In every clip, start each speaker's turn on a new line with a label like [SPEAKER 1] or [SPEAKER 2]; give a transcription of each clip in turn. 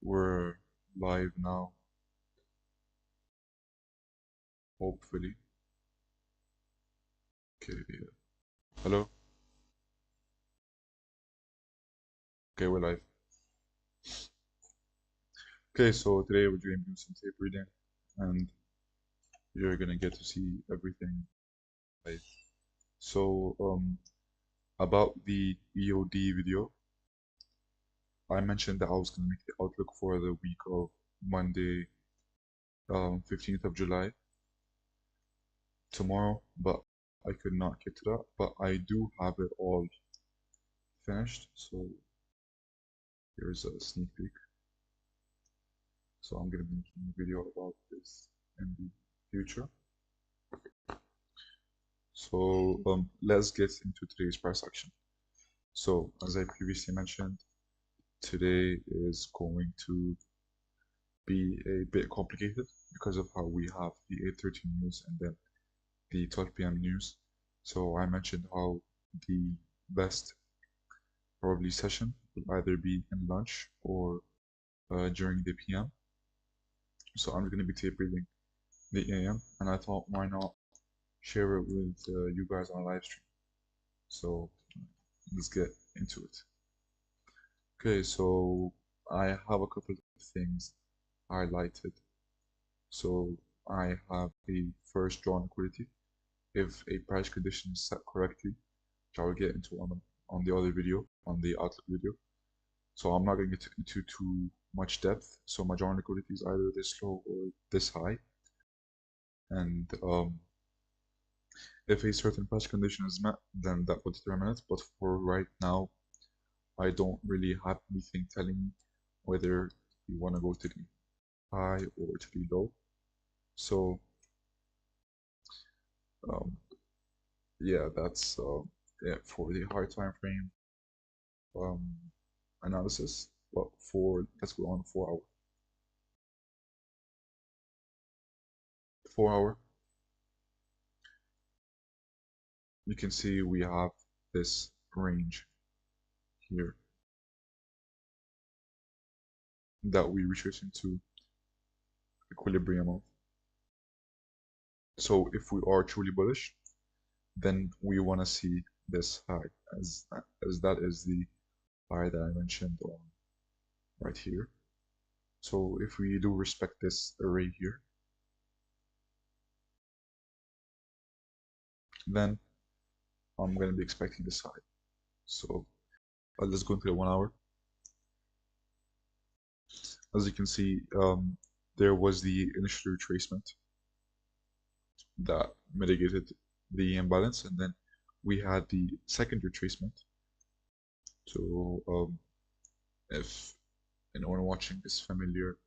[SPEAKER 1] We're live now, hopefully. Okay, yeah. Hello? Okay, we're live. Okay, so today we're doing some tape reading, and you're gonna get to see everything live. So, about the EOD video, I mentioned that I was gonna make the outlook for the week of Monday, 15th of July, tomorrow, but I could not get to that. But I do have it all finished, so here's a sneak peek. So I'm gonna be making a video about this in the future. So let's get into today's price action. So as I previously mentioned, today is going to be a bit complicated because of how we have the 8:30 news and then the 12 p.m. news. So I mentioned how the best probably session will either be in lunch or during the PM. So I'm going to be tape reading the AM, and I thought why not share it with you guys on a live stream. So let's get into it. Okay, so I have a couple of things highlighted. So I have the first drawn liquidity. If a price condition is set correctly, which I will get into on the other video, on the outlook video. So I'm not going to get into too much depth. So my drawn liquidity is either this low or this high. And if a certain price condition is met, then that will determine it. But for right now, I don't really have anything telling me whether you want to go to the high or to the low. So yeah, that's it for the high time frame um, analysis. But for let's go on 4 hour. 4 hour, you can see we have this range here that we retrace into equilibrium of. So if we are truly bullish, then we want to see this high as that is the high that I mentioned on right here. So if we do respect this array here, then I'm going to be expecting this high. So let's go into the 1 hour. As you can see, there was the initial retracement that mitigated the imbalance, and then we had the second retracement. So if anyone watching is familiar,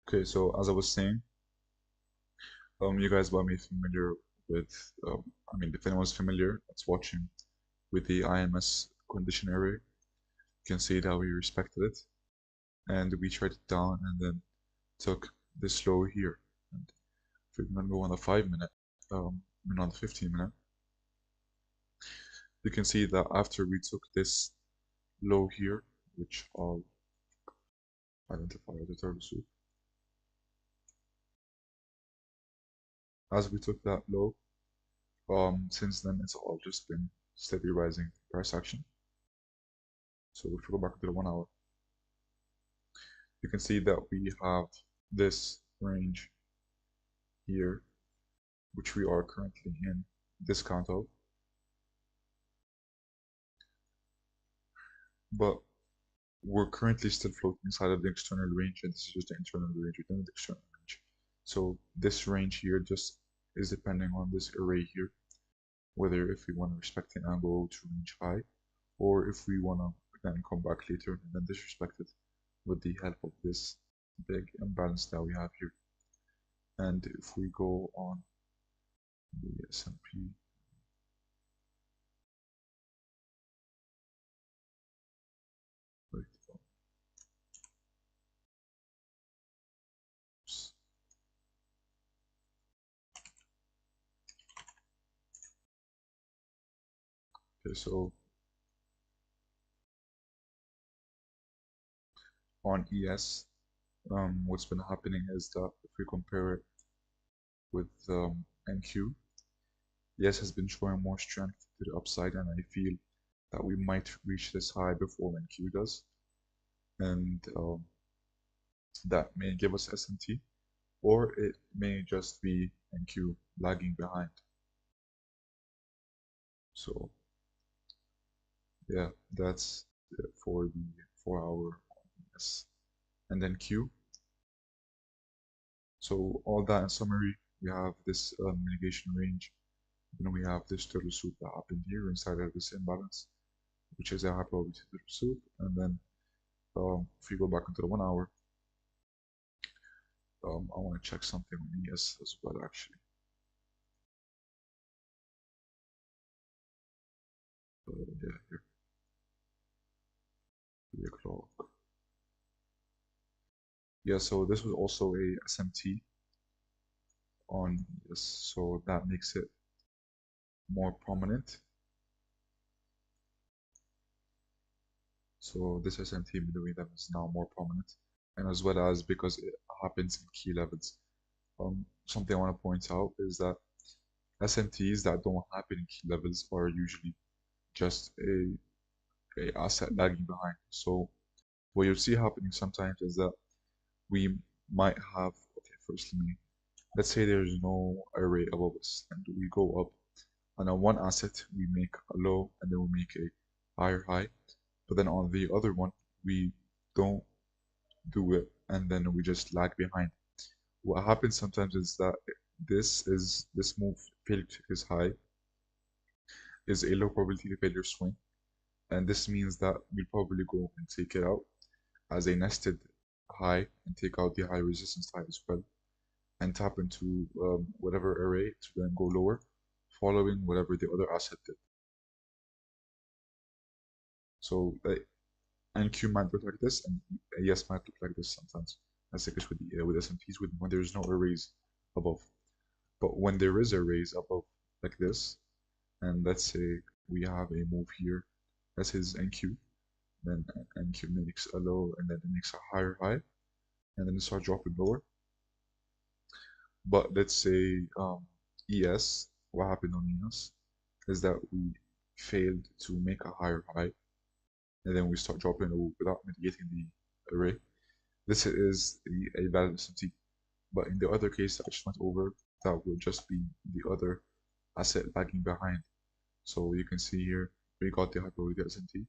[SPEAKER 1] okay, so as I was saying, you guys might be familiar with, I mean, if anyone's familiar that's watching with the IMS condition array, you can see that we respected it, and we tried it down, and then took this low here. And if we remember on the 5-minute, and on the 15-minute, you can see that after we took this low here, which I'll identify as a turtle soup, as we took that low, since then it's all just been steady rising price action. So if we go back to the 1 hour, you can see that we have this range here, which we are currently in discount of, but we're currently still floating inside of the external range, and this is just the internal range within the external range. So this range here just is depending on this array here, whether if we want to respect an angle to range high, or if we want to then come back later and then disrespect it with the help of this big imbalance that we have here. And if we go on the S&P, right, okay, so on ES, what's been happening is that if we compare it with NQ, ES has been showing more strength to the upside, and I feel that we might reach this high before NQ does, and that may give us S&T, or it may just be NQ lagging behind. So yeah, that's it for the 4-hour ES. And then Q. So all that in summary, we have this mitigation range. Then we have this turtle soup that happened here inside of this imbalance, which is a high probability turtle soup. And then if we go back into the 1 hour, I want to check something on ES as well, actually. Yeah, here. 3 o'clock. Yeah, so this was also a SMT on ES, so that makes it more prominent. So this SMT between them is now more prominent, and as well as because it happens in key levels. Something I want to point out is that SMTs that don't happen in key levels are usually just a asset lagging behind. So what you'll see happening sometimes is that we might have, okay, first let's say there's no array above us and we go up and on one asset we make a low and then we make a higher high, but then on the other one we don't do it and then we just lag behind. What happens sometimes is that this move failure is high is a low probability failure swing, and this means that we'll probably go and take it out as a nested high and take out the high resistance high as well and tap into whatever array to then go lower following whatever the other asset did. So NQ might look like this and ES might look like this sometimes. That's the case with SMTs when there's no arrays above. But when there is arrays above like this, and let's say we have a move here, let's say this is NQ, then NQ makes a low and then it makes a higher high, and then it starts dropping lower. But let's say ES, what happened on ES is that we failed to make a higher high, and then we start dropping low without mitigating the array. This is a valid SMT. But in the other case that I just went over, that would just be the other asset lagging behind. So you can see here, we got the hyperbolic SMT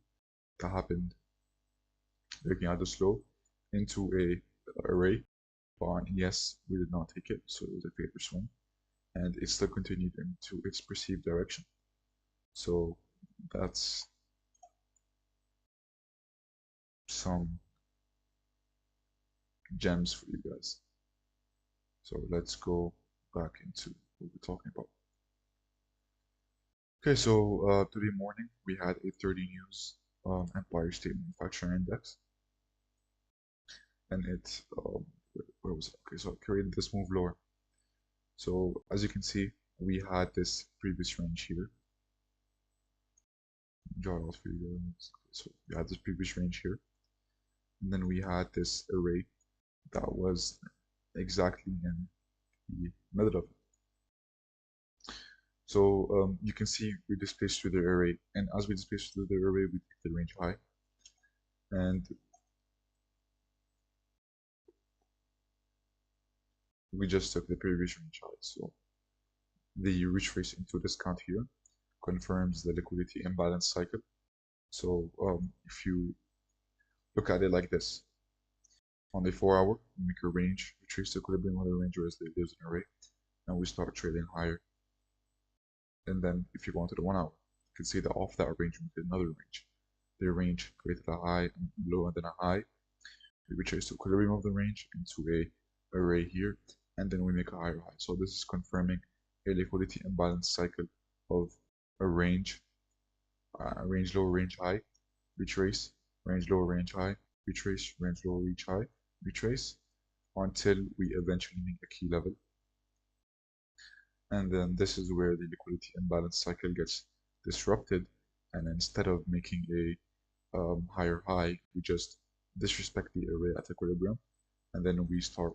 [SPEAKER 1] that happened looking at the slope into a array, but on ES we did not take it, so it was a failure swing, and it still continued into its perceived direction. So that's some gems for you guys. So let's go back into what we're talking about. Okay, so today morning we had a 30 news Empire State Manufacturing Index, and it where was it? Okay, so it created this move lower. So as you can see, we had this previous range here. Draw it out for you guys. So we had this previous range here, and then we had this array that was exactly in the middle of it. So you can see we displaced through the array, and as we displaced through the array, we take the range high, and we just took the previous range high. So the retrace into discount here confirms the liquidity imbalance cycle. So if you look at it like this, On the 4 hour, we make a range, we trace the equilibrium of the range where there's an array, and we start trading higher. And then if you go into the 1 hour, you can see that off that range we make another range. The range created a high, low, and then a high. We trace the equilibrium of the range into a array here, and then we make a higher high. So this is confirming a liquidity imbalance cycle of a range low, range high, retrace, range low, range high, retrace, range low, reach high, retrace, until we eventually make a key level. And then this is where the liquidity imbalance cycle gets disrupted, and instead of making a higher high, we just disrespect the array at equilibrium, and then we start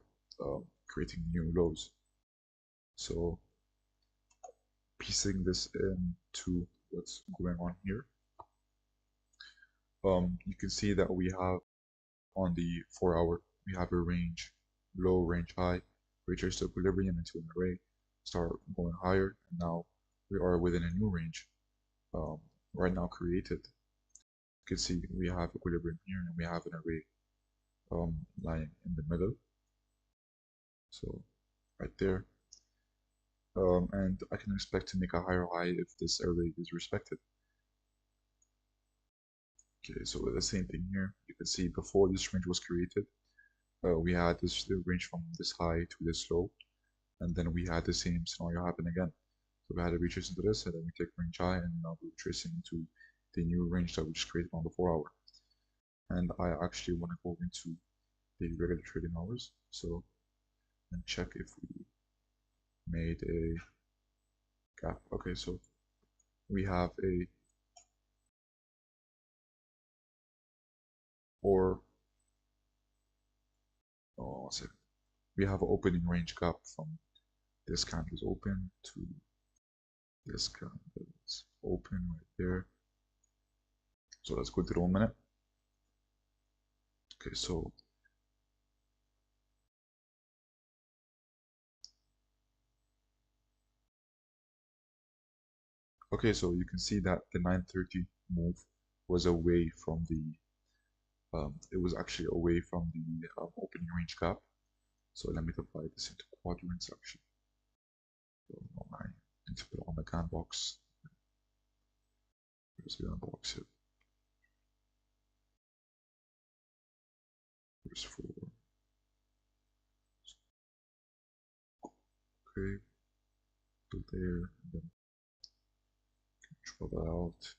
[SPEAKER 1] creating new lows. So piecing this into what's going on here, you can see that we have on the 4 hour, we have a range low, range high, retrace to equilibrium into an array, start going higher, and now we are within a new range right now created. You can see we have equilibrium here, and we have an array lying in the middle, so right there. And I can expect to make a higher high if this array is respected. Okay, so the same thing here. You can see before this range was created, we had this range from this high to this low, and then we had the same scenario happen again. So we had a retrace into this, and then we take range high, and now we're tracing into the new range that we just created on the 4 hour. And I actually want to go into the regular trading hours, so and check if we made a gap. Okay, so we have a we have an opening range gap from this candle is open to this candle is open right there. So let's go through 1 minute. Okay, so you can see that the 930 move was away from the it was actually away from the opening range gap. So let me divide this into quadrants actually. So I need to put it on the can box. Here's the can box here. Here's 4. Okay, put there, and then draw that out.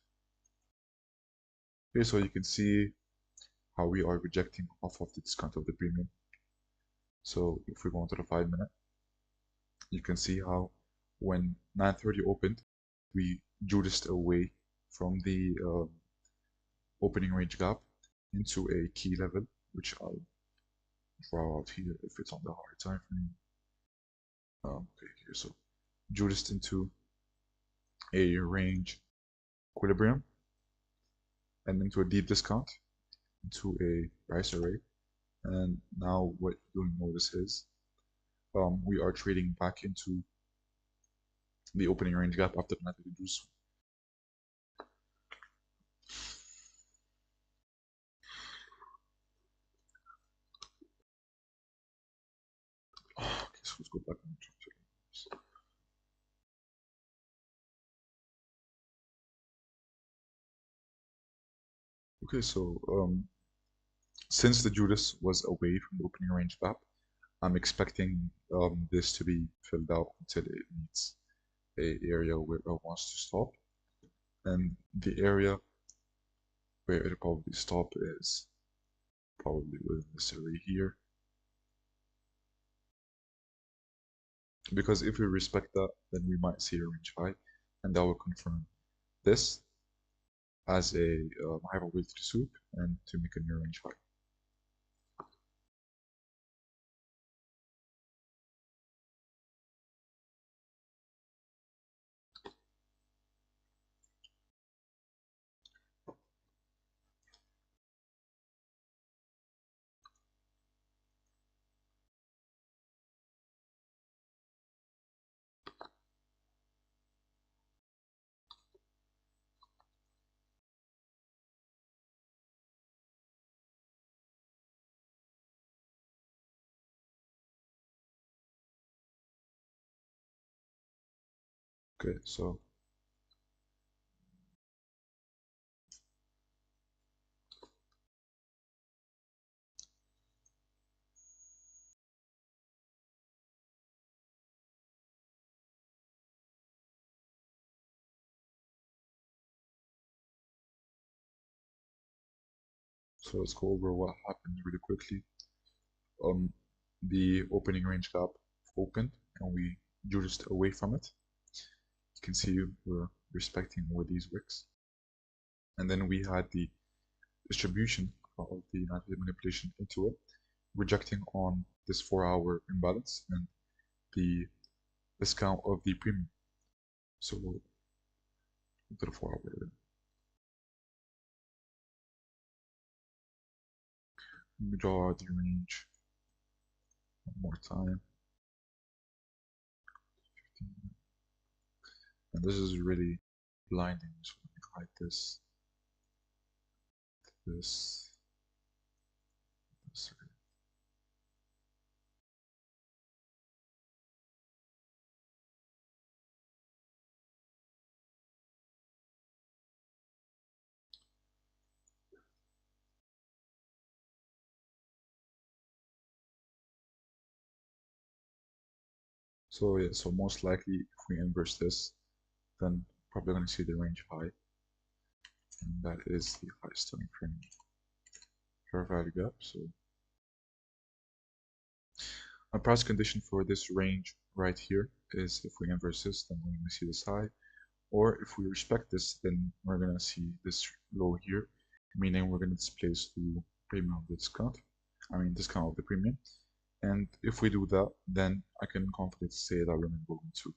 [SPEAKER 1] Okay, so you can see how we are rejecting off of the discount of the premium. So if we go into the 5 minute, you can see how when 930 opened, we judiced away from the opening range gap into a key level, which I'll draw out here if it's on the hard time frame. Okay, here, so judiced into a range equilibrium, and into a deep discount, into a price array. And now what you'll notice is we are trading back into the opening range gap after the negative juice. Okay, so let's go back and check. Okay, so since the Judas was away from the opening range gap, I'm expecting this to be filled out until it meets a area where it wants to stop, and the area where it'll probably stop is probably within this area here, because if we respect that, then we might see a range high, and that will confirm this as a hypothetical soup and to make a new range high. Okay, so let's go over what happened really quickly. The opening range gap opened and we judged away from it. You can see we're respecting with these wicks. And then we had the distribution of the manipulation into it, rejecting on this 4-hour imbalance and the discount of the premium. So we'll go to the 4-hour. Let me draw the range one more time. And this is really blinding, so let me hide this. This. So yeah, so most likely if we inverse this, then probably going to see the range high, and that is the highest time frame fair value gap. So a price condition for this range right here is if we inverse this, then we're going to see this high, or if we respect this, then we're going to see this low here, meaning we're going to displace the premium of the discount. Discount of the premium. And if we do that, then I can confidently say that we're going to go into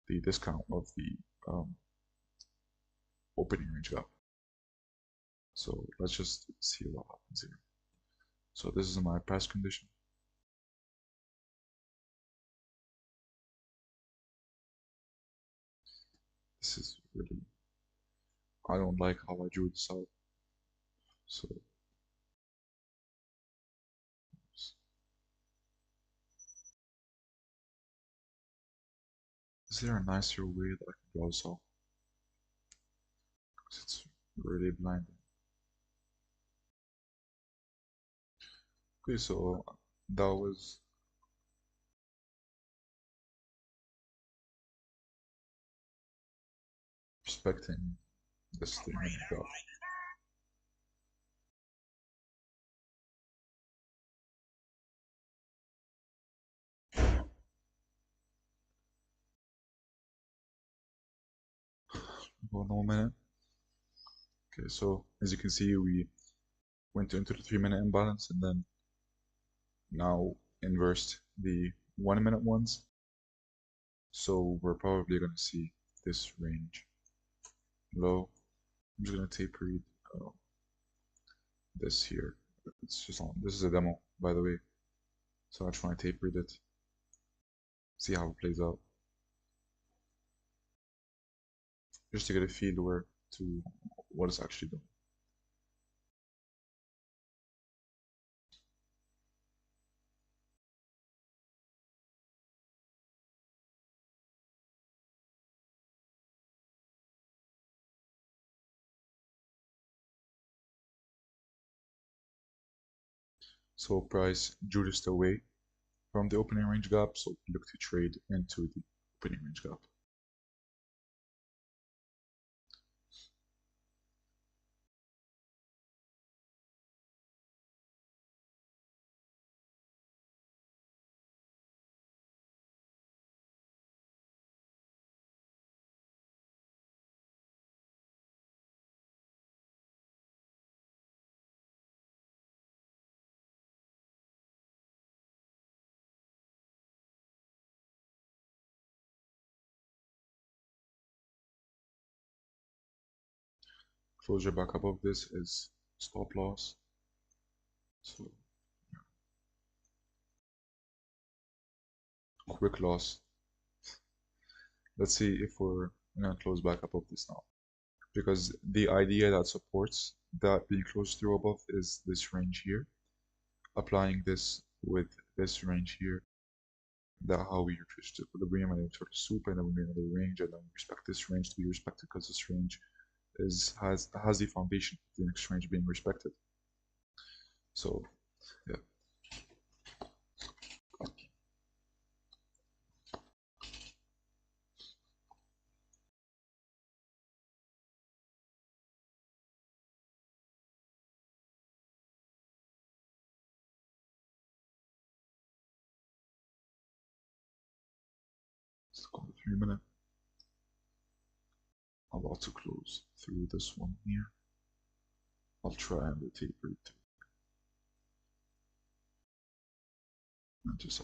[SPEAKER 1] the discount of the opening range gap. So let's just see what happens here. So this is my price condition. This is really, I don't like how I drew this out. So is there a nicer way that I can draw this out? Because it's really blinding. Okay, so that was respecting this thing. One more minute. Okay, so as you can see, we went into the 3-minute imbalance and then now inversed the 1-minute ones. So we're probably going to see this range low. I'm just going to taper read this here. It's just on. This is a demo, by the way. So I try to taper read it, see how it plays out, just to get a feel where to what it's actually doing. So price judged away from the opening range gap, so look to trade into the opening range gap. Closure back above this is stop loss. So quick loss. Let's see if we're gonna close back above this now, because the idea that supports that being close through above is this range here. Applying this with this range here that how we reach equilibrium, and we return to soup, and then we make another range, and then we respect this range to be respected because this range has the foundation of the next range being respected. So yeah. Let's go to 3 minutes. I'm about to close through this one here. I'll try and rotate it and just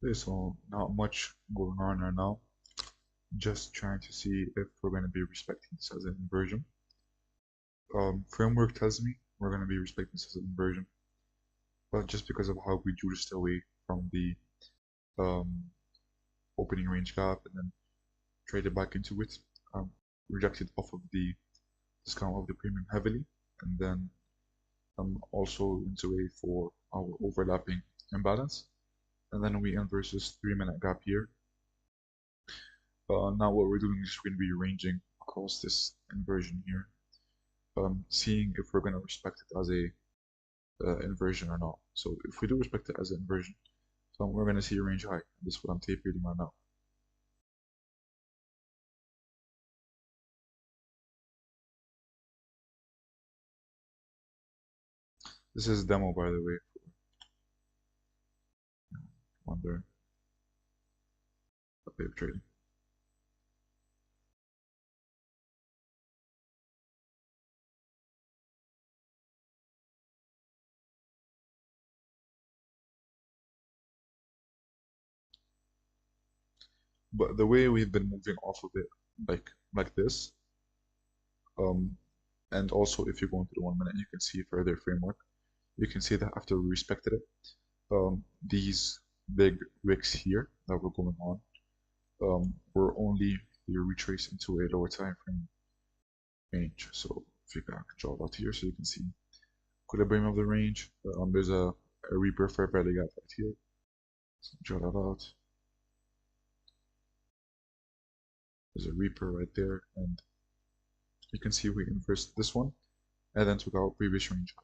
[SPEAKER 1] Okay, so not much going on right now. Just trying to see if we're going to be respecting this as an inversion. Framework tells me we're going to be respecting this as an inversion, but just because of how we juiced away from the um, opening range gap and then traded back into it, rejected off of the discount of the premium heavily, and then also into a for our overlapping imbalance, and then we inverse this 3-minute gap here. Now what we're doing is we're going to be ranging across this inversion here, seeing if we're going to respect it as a inversion or not. So if we do respect it as an inversion, we're going to see a range high. This is what I'm tape reading right now. This is demo, by the way, on there, paper trading. But the way we've been moving off of it, like this, um, and also if you go into the 1 minute, you can see further framework. You can see that after we respected it, these big wicks here that were going on were only retraced into a lower time frame range. So if you can draw that here, so you can see equilibrium of the range. There's a Reaper fair value gap right here. So draw that out. There's a Reaper right there, and you can see we inversed this one and then took our previous range.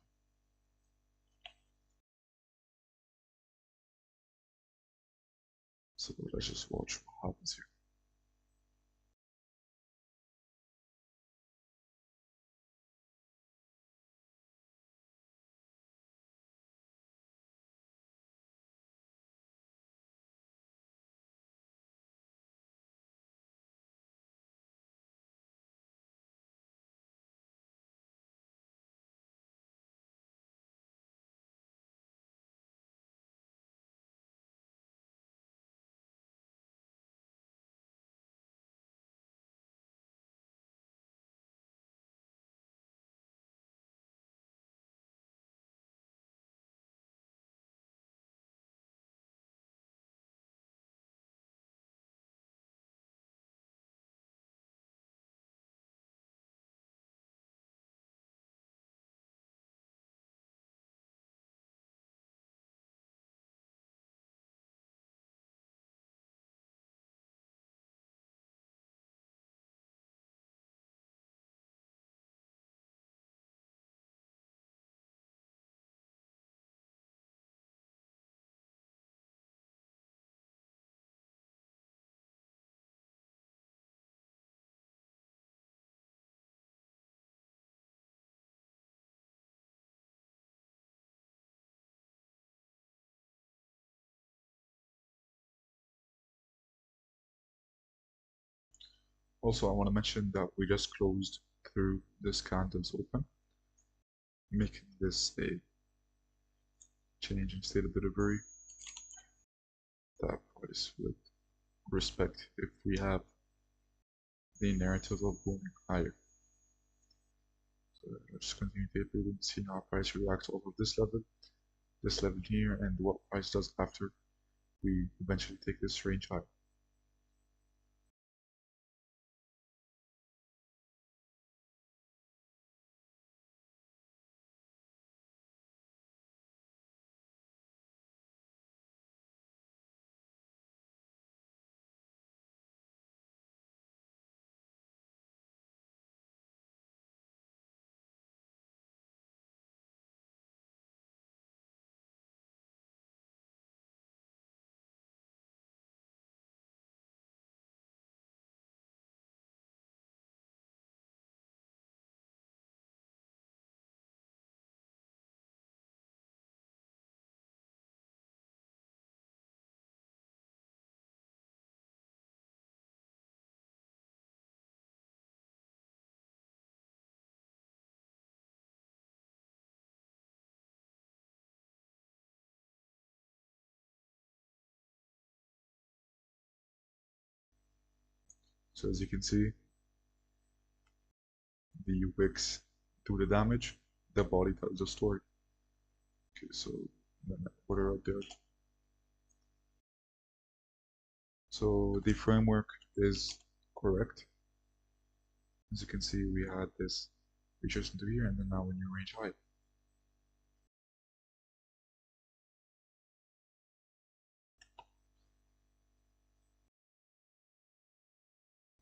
[SPEAKER 1] So let's just watch what happens here. Also, I want to mention that we just closed through this candles open, making this a change in state of delivery. That price would respect if we have the narrative of going higher. So let's continue tape reading, see how price reacts off of this level here, and what price does after we eventually take this range high. So as you can see, the wicks do the damage, the body tells the story. Okay, so then put it right there. So the framework is correct. As you can see, we had this reaches into here, and then now when you range height.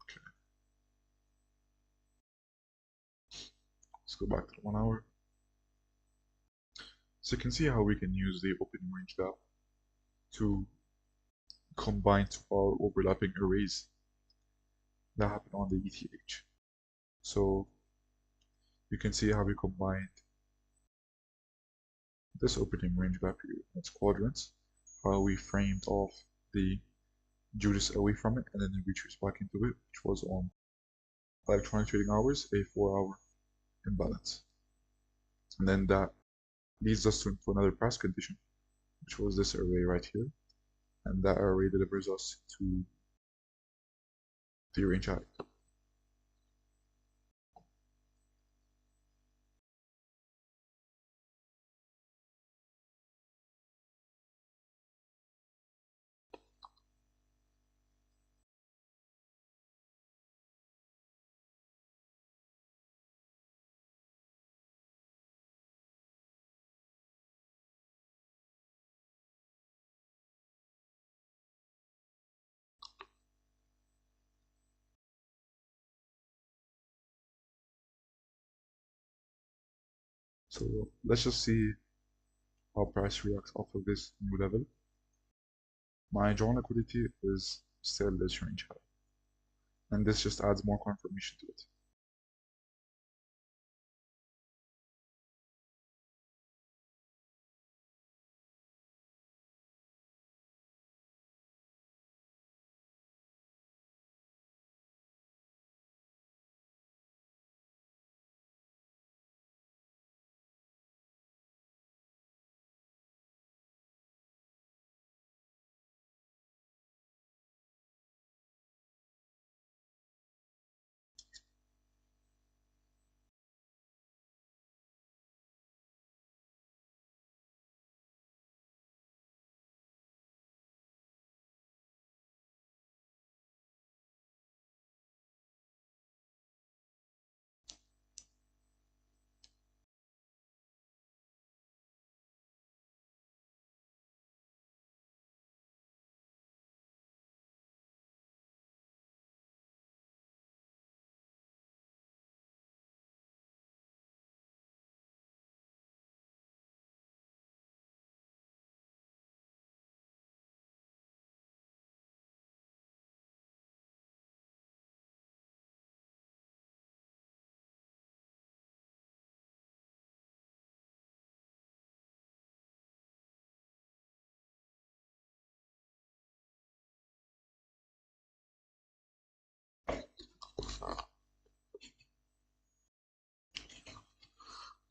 [SPEAKER 1] Okay, let's go back to the 1 hour. So you can see how we can use the opening range gap to combine two our overlapping arrays that happen on the ETH. So you can see how we combined this opening range gap here in its quadrants, how we framed off the Judas away from it, and then the retrace back into it, which was on electronic trading hours, a 4-hour imbalance. And then that leads us to another price condition, which was this array right here, and that array delivers us to the range height. So let's just see how price reacts off of this new level. My drawn liquidity is still this range high, and this just adds more confirmation to it.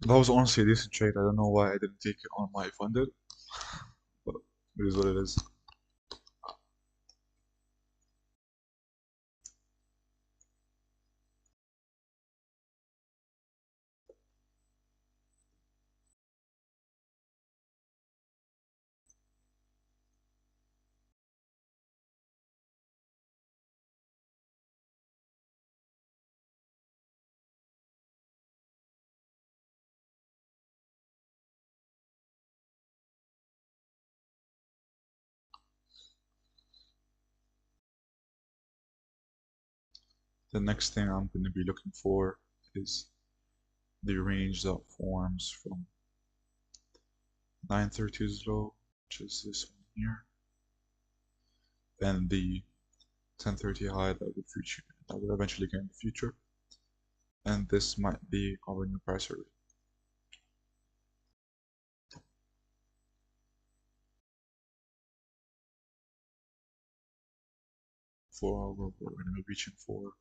[SPEAKER 1] That was honestly a decent trade. I don't know why I didn't take it on my funded, but it is what it is. The next thing I'm going to be looking for is the range that forms from 930's low, which is this one here, and the 1030 high that will eventually get in the future, and this might be our new price array. For we're going to be reaching for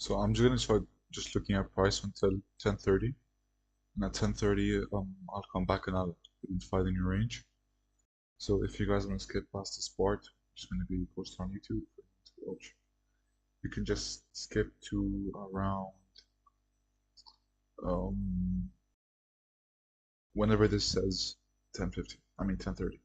[SPEAKER 1] So I'm just gonna start just looking at price until 10:30, and at 10:30, I'll come back and I'll identify the new range. So if you guys want to skip past this part, it's gonna be posted on YouTube for you to watch. You can just skip to around um whenever this says 10:50. I mean 10:30.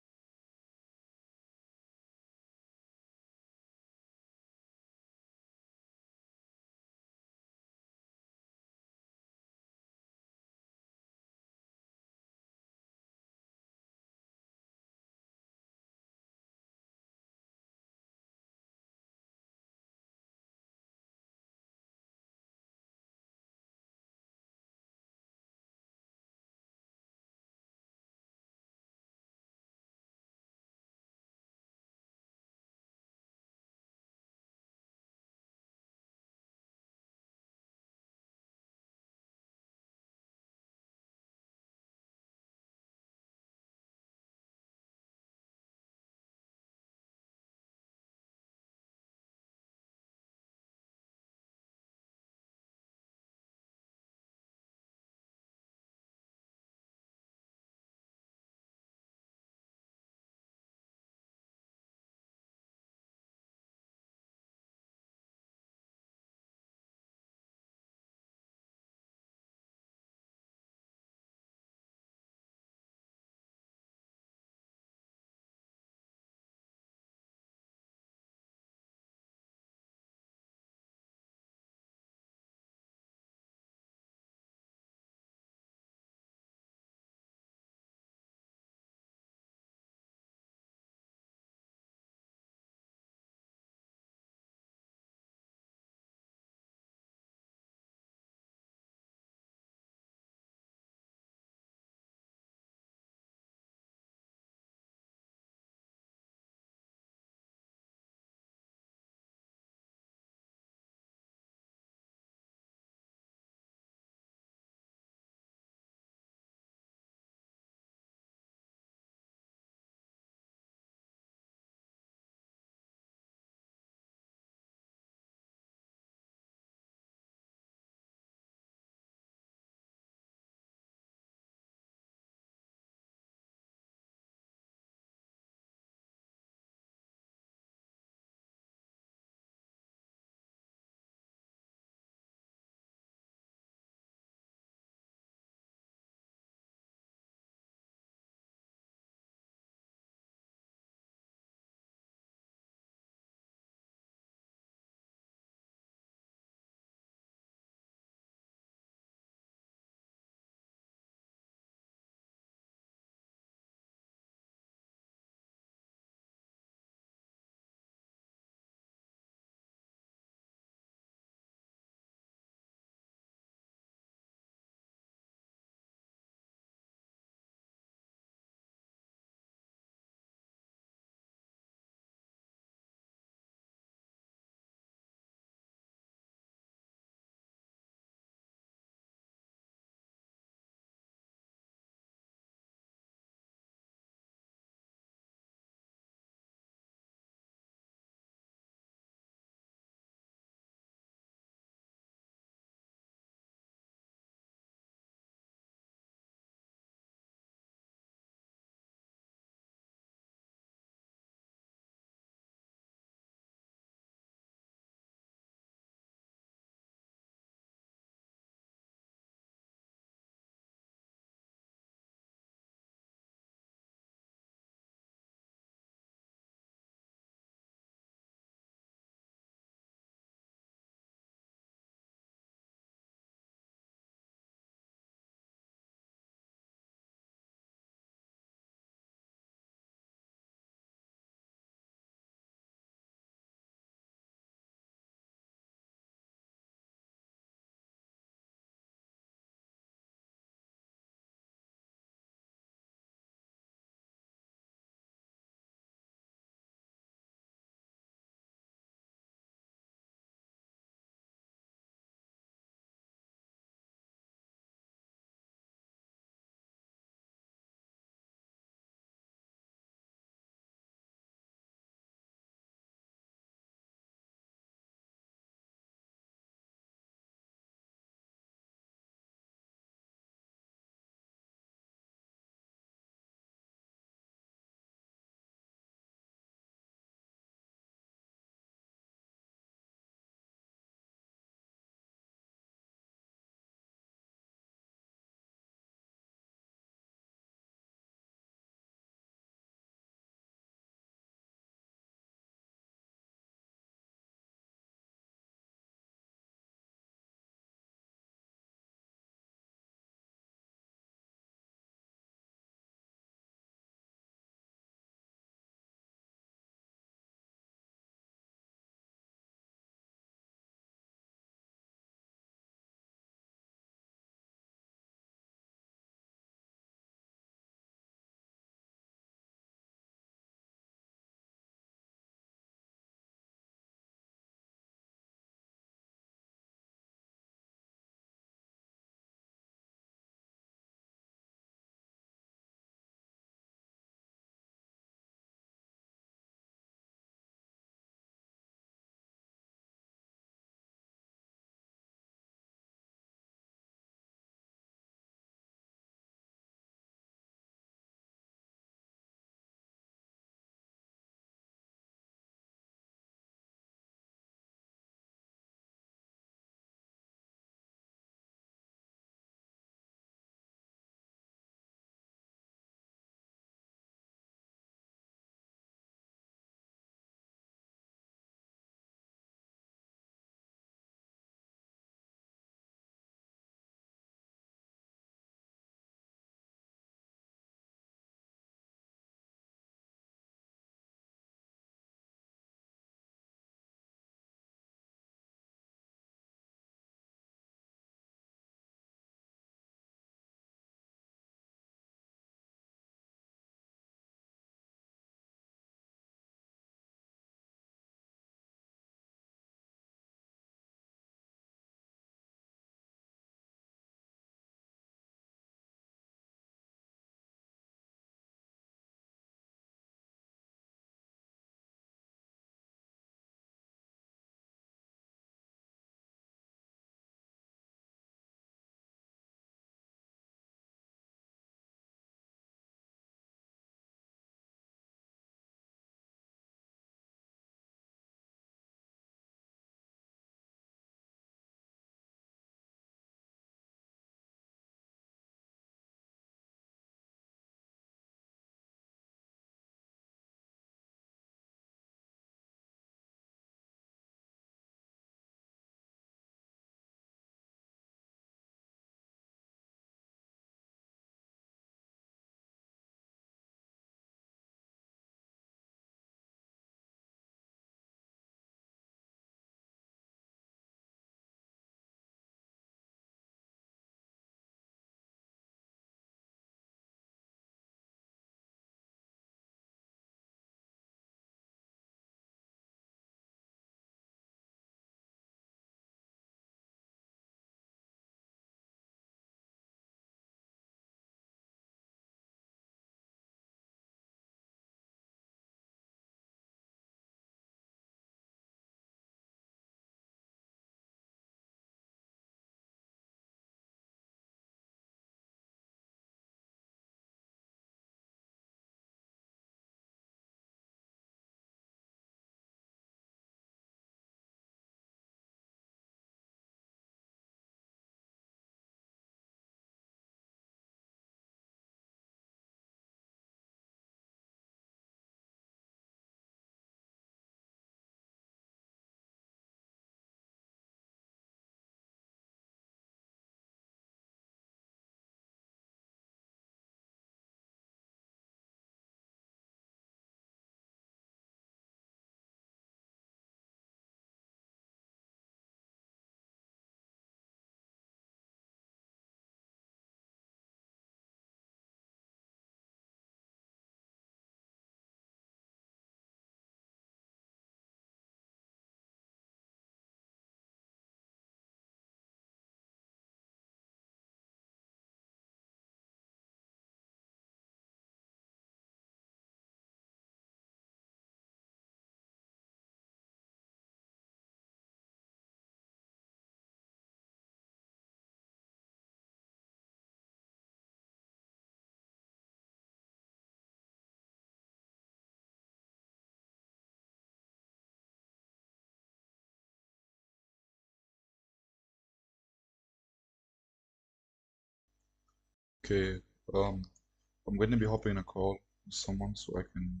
[SPEAKER 1] Okay, I'm going to be hopping a call with someone so I can,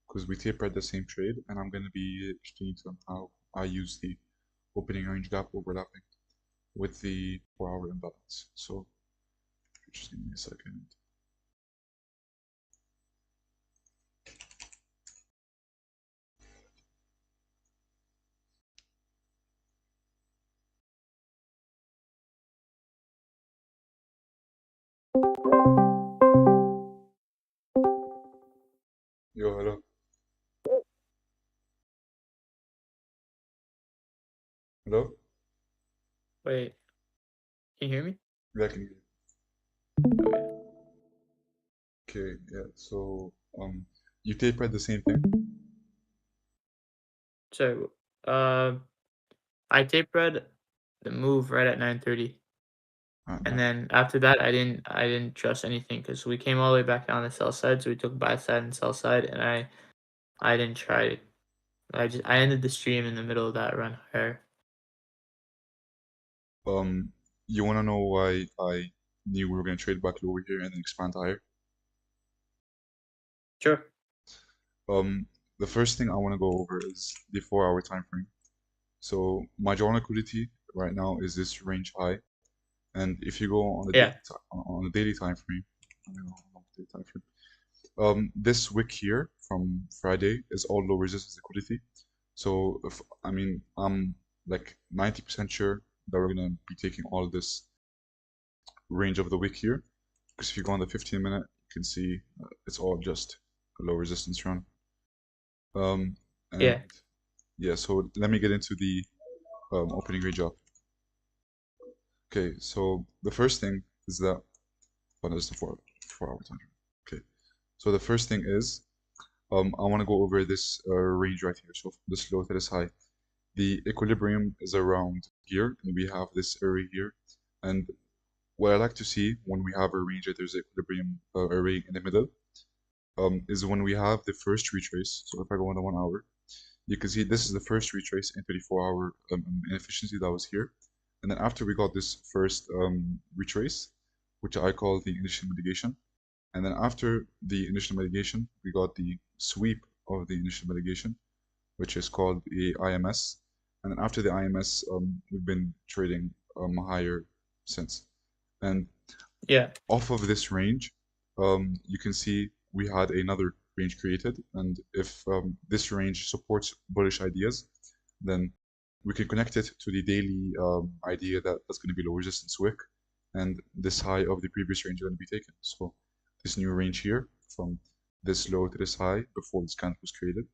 [SPEAKER 1] because we tapered the same trade, and I'm going to be explaining to them how I use the opening range gap overlapping with the 4-hour imbalance. So just give me a second. Yo, hello. Hello?
[SPEAKER 2] Wait, can you hear me?
[SPEAKER 1] Yeah, I can hear you.
[SPEAKER 2] Okay.
[SPEAKER 1] Okay, yeah, so you tapered the same thing?
[SPEAKER 2] So, uh, I tape read the move right at 9:30, and
[SPEAKER 1] Nice.
[SPEAKER 2] then after that, I didn't trust anything because we came all the way back down the sell side, so we took buy side and sell side, and I didn't try it. I ended the stream in the middle of that run higher.
[SPEAKER 1] Um, you want to know why I knew we were going to trade back lower here and then expand higher?
[SPEAKER 2] Sure.
[SPEAKER 1] Um, the first thing I want to go over is the 4-hour time frame. So my draw liquidity right now is this range high, and if you go on the
[SPEAKER 2] Yeah.
[SPEAKER 1] daily time frame, I don't know, on the daily time frame, this wick here from Friday is all low resistance liquidity. So if I mean I'm like 90% sure that we're gonna be taking all this range of the wick here, because if you go on the 15-minute, you can see it's all just a low resistance run. And
[SPEAKER 2] Yeah.
[SPEAKER 1] yeah, so let me get into the opening range up. Okay, so the first thing is that, what is the 4-hour time frame? Okay, so the first thing is, I want to go over this range right here. So this low to this high, the equilibrium is around here, and we have this array here. And what I like to see when we have a range that there's an equilibrium array in the middle, is when we have the first retrace. So if I go on the 1 hour, you can see this is the first retrace into the 4-hour inefficiency that was here. And then after we got this first retrace, which I call the initial mitigation, and then after the initial mitigation, we got the sweep of the initial mitigation, which is called the IMS. And then after the IMS, we've been trading higher since. And
[SPEAKER 2] Yeah.
[SPEAKER 1] off of this range, you can see we had another range created. And if this range supports bullish ideas, then we can connect it to the daily idea that that's going to be low resistance wick, and this high of the previous range is going to be taken. So this new range here, from this low to this high before this candle was created,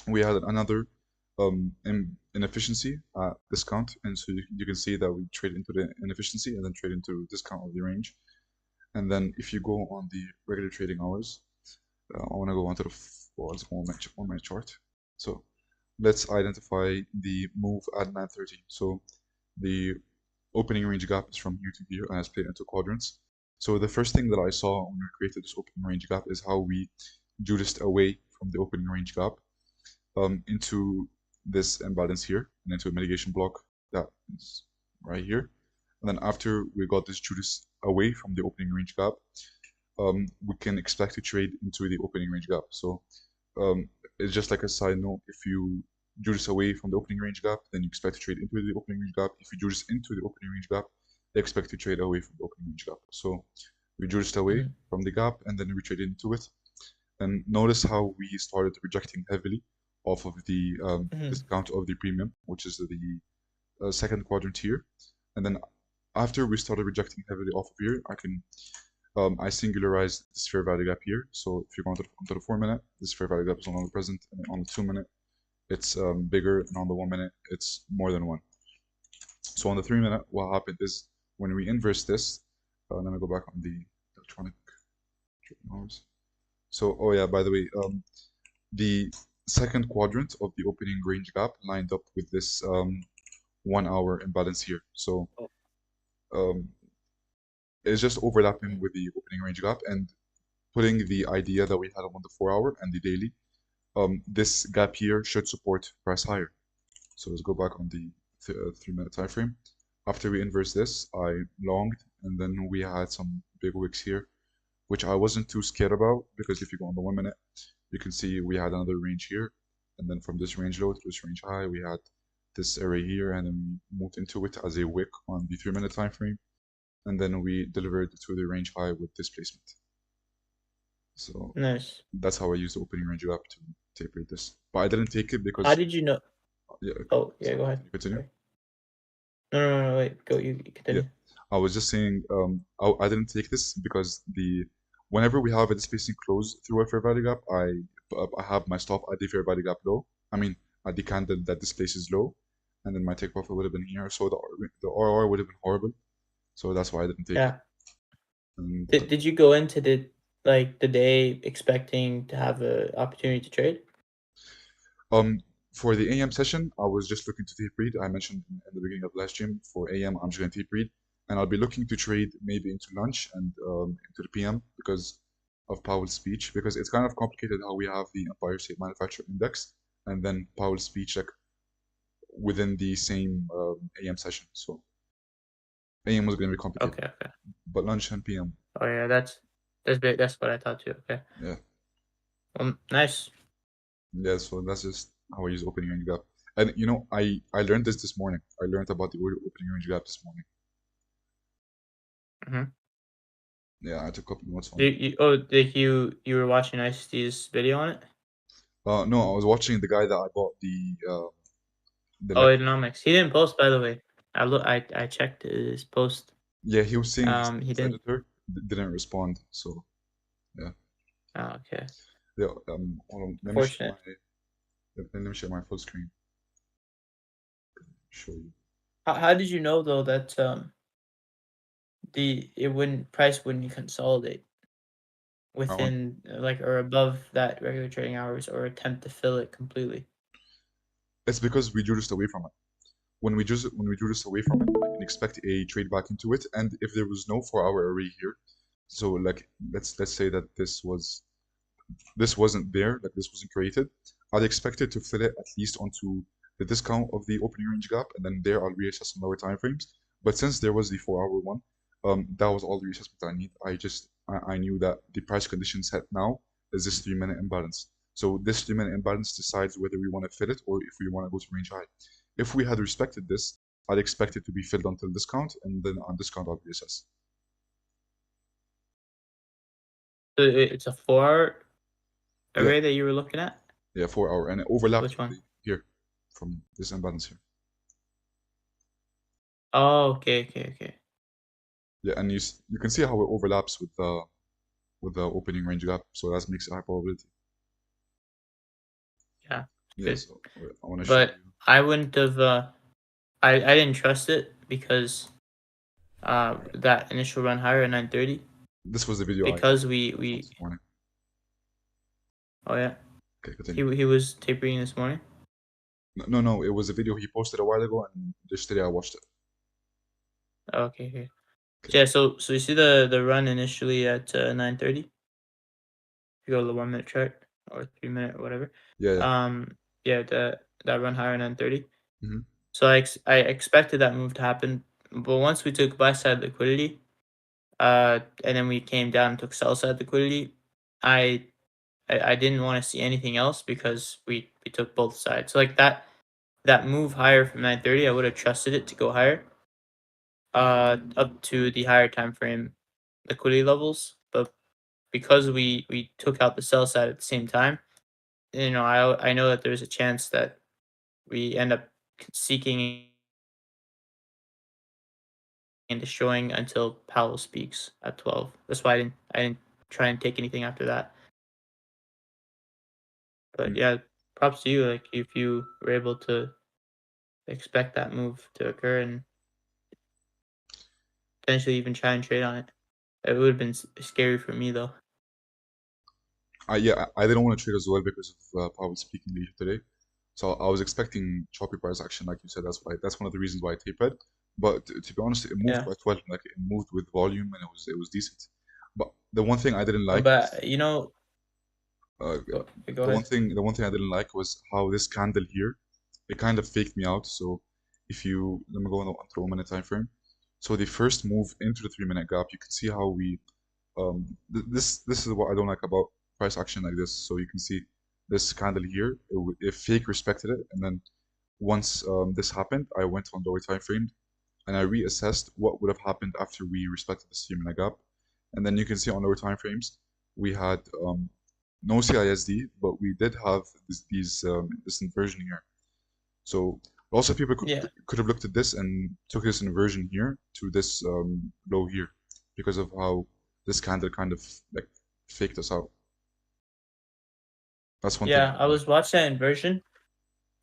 [SPEAKER 1] we had another inefficiency discount, and so you can see that we trade into the inefficiency and then trade into discount of the range. And then if you go on the regular trading hours, I want to go onto the what's 1 minute chart. So let's identify the move at 9:30. So the opening range gap is from here to here and it's split into quadrants. So the first thing that I saw when we created this opening range gap is how we judiced away from the opening range gap into this imbalance here and into a mitigation block that is right here. And then after we got this judice away from the opening range gap, we can expect to trade into the opening range gap. So it's just like a side note, if you juice away from the opening range gap, then you expect to trade into the opening range gap. If you juice into the opening range gap, they expect to trade away from the opening range gap. So we juiced away
[SPEAKER 2] Mhm.
[SPEAKER 1] from the gap and then we traded into it. And notice how we started rejecting heavily off of the
[SPEAKER 2] Mhm.
[SPEAKER 1] discount of the premium, which is the second quadrant here. And then after we started rejecting heavily off of here, I singularized this fair value gap here. So if you go onto the 4-minute, this fair value gap is no longer present, and on the 2-minute, it's bigger, and on the 1-minute, it's more than 1. So on the 3-minute, what happened is when we inverse this, let me go back on the electronic hours. So, oh yeah, by the way, the second quadrant of the opening range gap lined up with this 1-hour imbalance here. So um, it's just overlapping with the opening range gap and putting the idea that we had on the 4-hour and the daily. This gap here should support price higher. So let's go back on the 3-minute time frame. After we inverse this, I longed, and then we had some big wicks here, which I wasn't too scared about because if you go on the 1 minute, you can see we had another range here, and then from this range low to this range high, we had this area here, and then we moved into it as a wick on the 3 minute time frame, and then we delivered to the range high with displacement. So
[SPEAKER 2] Nice.
[SPEAKER 1] that's how I used the opening range gap to tape rate this. But I didn't take it because
[SPEAKER 2] How did you know?
[SPEAKER 1] yeah.
[SPEAKER 2] Oh, yeah,
[SPEAKER 1] Sorry,
[SPEAKER 2] go ahead.
[SPEAKER 1] continue.
[SPEAKER 2] Sorry. No, wait, go. You
[SPEAKER 1] Yeah,
[SPEAKER 2] continue.
[SPEAKER 1] I was just saying I didn't take this because whenever we have a displacing close through a fair value gap, I have my stop at the fair value gap low. I mean at the candle that displaces low, and then my take profit would have been here. So the RR would have been horrible. So that's why I didn't take it.
[SPEAKER 2] Yeah.
[SPEAKER 1] And
[SPEAKER 2] Did you go into the day expecting to have an opportunity to trade?
[SPEAKER 1] for the AM session, I was just looking to tape read. I mentioned in the beginning of the live stream for AM, I'm just going to tape read, and I'll be looking to trade maybe into lunch and into the PM because of Powell's speech. Because it's kind of complicated how we have the Empire State Manufacturing Index and then Powell's speech like within the same AM session. So AM was going to be complicated,
[SPEAKER 2] Okay.
[SPEAKER 1] but lunch and PM,
[SPEAKER 2] Oh yeah, that's big. That's what I thought too. Okay.
[SPEAKER 1] yeah,
[SPEAKER 2] Nice.
[SPEAKER 1] yeah. So that's just how I use opening range gap. And you know, I learned this morning. I learned about the opening range gap this morning.
[SPEAKER 2] Mm-hmm.
[SPEAKER 1] Yeah, I took a couple notes on it.
[SPEAKER 2] You were watching ICT's video on it?
[SPEAKER 1] No, I was watching the guy that I bought the
[SPEAKER 2] Oh,
[SPEAKER 1] like.
[SPEAKER 2] economics. He didn't post, by the way. I checked his post.
[SPEAKER 1] Yeah, he was saying
[SPEAKER 2] He
[SPEAKER 1] his
[SPEAKER 2] didn't.
[SPEAKER 1] editor didn't respond. So yeah,
[SPEAKER 2] Oh, okay.
[SPEAKER 1] yeah. Hold on.
[SPEAKER 2] Unfortunate.
[SPEAKER 1] Let me share my full screen. Show you.
[SPEAKER 2] How did you know though that price wouldn't consolidate
[SPEAKER 1] I want.
[SPEAKER 2] within like or above that regular trading hours or attempt to fill it completely?
[SPEAKER 1] It's because we drew just away from it. When we drew just away from it, I can expect a trade back into it. And if there was no 4 hour array here, so like let's say that this wasn't there, like this wasn't created, I'd expect it to fill it at least onto the discount of the opening range gap, and then there I'll reassess on lower time frames. But since there was the 4 hour one, that was all the reassessment I need. I knew that the price condition set now is this 3 minute imbalance. So this 3 minute imbalance decides whether we want to fill it or if we want to go to range high. If we had respected this, I'd expect it to be filled until discount, and then on discount I'll reassess.
[SPEAKER 2] So it's a 4-hour
[SPEAKER 1] Yeah,
[SPEAKER 2] array that you were looking at?
[SPEAKER 1] yeah, 4 hour, and it overlaps
[SPEAKER 2] Which one?
[SPEAKER 1] here from this imbalance here.
[SPEAKER 2] Oh, okay.
[SPEAKER 1] Yeah, and you can see how it overlaps with the opening range gap, so that makes it high probability.
[SPEAKER 2] Yeah,
[SPEAKER 1] Yeah,
[SPEAKER 2] good.
[SPEAKER 1] so I want to show
[SPEAKER 2] But
[SPEAKER 1] you.
[SPEAKER 2] I wouldn't have. I didn't trust it because that initial run higher at 9:30
[SPEAKER 1] This was the video
[SPEAKER 2] because
[SPEAKER 1] I
[SPEAKER 2] we
[SPEAKER 1] posted this morning.
[SPEAKER 2] oh yeah
[SPEAKER 1] Okay, continue.
[SPEAKER 2] he was tapering this morning.
[SPEAKER 1] No, it was a video he posted a while ago, and just today I watched it.
[SPEAKER 2] Oh, okay.
[SPEAKER 1] Okay.
[SPEAKER 2] Yeah, so you see the run initially at 9:30. You go to the 1 minute chart or 3 minute or whatever.
[SPEAKER 1] Yeah.
[SPEAKER 2] Yeah, that run higher at 9:30.
[SPEAKER 1] Hmm.
[SPEAKER 2] So I expected that move to happen, but once we took buy side liquidity, and then we came down and took sell side liquidity, I I didn't want to see anything else because we took both sides. So like that move higher from 9:30, I would have trusted it to go higher, up to the higher time frame liquidity levels. But because we took out the sell side at the same time, I know that there's a chance that we end up seeking and destroying until Powell speaks at 12. That's why I didn't try and take anything after that. But yeah, props to you. Like if you were able to expect that move to occur and potentially even try and trade on it. It would have been scary for me though.
[SPEAKER 1] I didn't want to trade as well because of Powell speaking later today. So I was expecting choppy price action, like you said. That's one of the reasons why I tapered. But to be honest, it moved
[SPEAKER 2] Yeah.
[SPEAKER 1] quite well. Like it moved with volume, and it was decent. But the one thing I didn't like was,
[SPEAKER 2] But go ahead.
[SPEAKER 1] the one thing I didn't like was how this candle here, it kind of faked me out. So if you let me go on the 1 minute time frame. So the first move into the 3 minute gap, you can see how we this is what I don't like about price action like this. So you can see this candle here, it fake respected it, and then once this happened, I went on lower time frame and I reassessed what would have happened after we respected the 3 minute gap. And then you can see on lower time frames, we had no CISD, but we did have this inversion here. So also people
[SPEAKER 2] Yeah.
[SPEAKER 1] could have looked at this and took this inversion here to this low here because of how this candle kind of like faked us out. That's one thing I
[SPEAKER 2] Yeah,
[SPEAKER 1] don't
[SPEAKER 2] I
[SPEAKER 1] like.
[SPEAKER 2] was watching that inversion,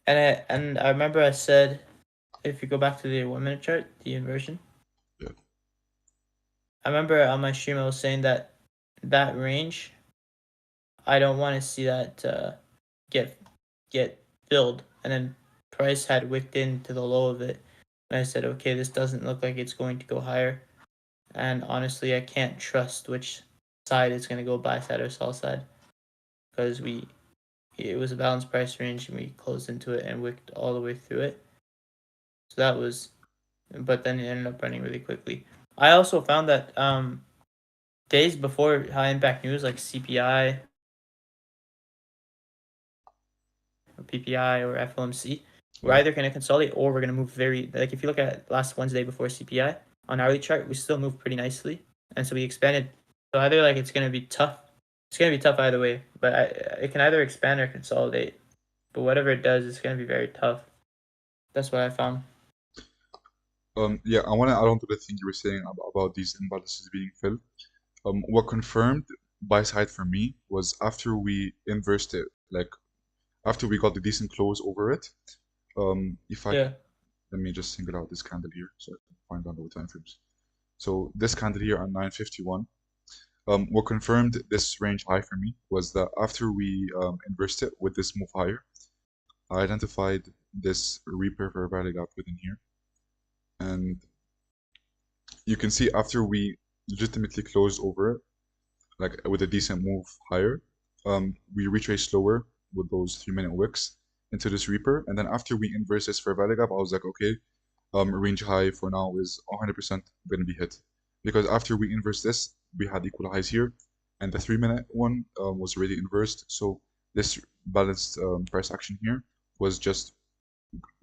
[SPEAKER 2] and I remember I said, if you go back to the 1 minute chart, the inversion,
[SPEAKER 1] Yeah.
[SPEAKER 2] I remember on my stream I was saying that that range, I don't want to see that get get filled, and then price had wicked into the low of it, and I said, okay, this doesn't look like it's going to go higher, and honestly, I can't trust which side it's going to go, buy side or sell side, because it was a balanced price range and we closed into it and wicked all the way through it. So that was, but then it ended up running really quickly. I also found that days before high impact news like CPI or PPI or FOMC, we're
[SPEAKER 1] Yeah.
[SPEAKER 2] either going to consolidate or we're going to move very, like if you look at last Wednesday before CPI on hourly chart, we still moved pretty nicely. And so we expanded. So either like it's going to be tough. It's going to be tough either way, but it can either expand or consolidate. But whatever it does, it's going to be very tough. That's what I found.
[SPEAKER 1] Yeah, I want to add on to the thing you were saying about these imbalances being filled. What confirmed buy side for me was after we inversed it, like after we got the decent close over it. If I
[SPEAKER 2] Yeah.
[SPEAKER 1] Let me just single out this candle here so I can find out the time frames. So this candle here on 951, what confirmed this range high for me was that after we inversed it with this move higher, I identified this Reaper fair value gap within here, and you can see after we legitimately closed over it, like with a decent move higher, we retraced lower with those 3 minute wicks into this Reaper, and then after we inverse this fair value gap, I was like, okay, range high for now is 100% going to be hit because after we inverse this, we had equal highs here, and the 3 minute one was already inversed, so this balanced price action here was just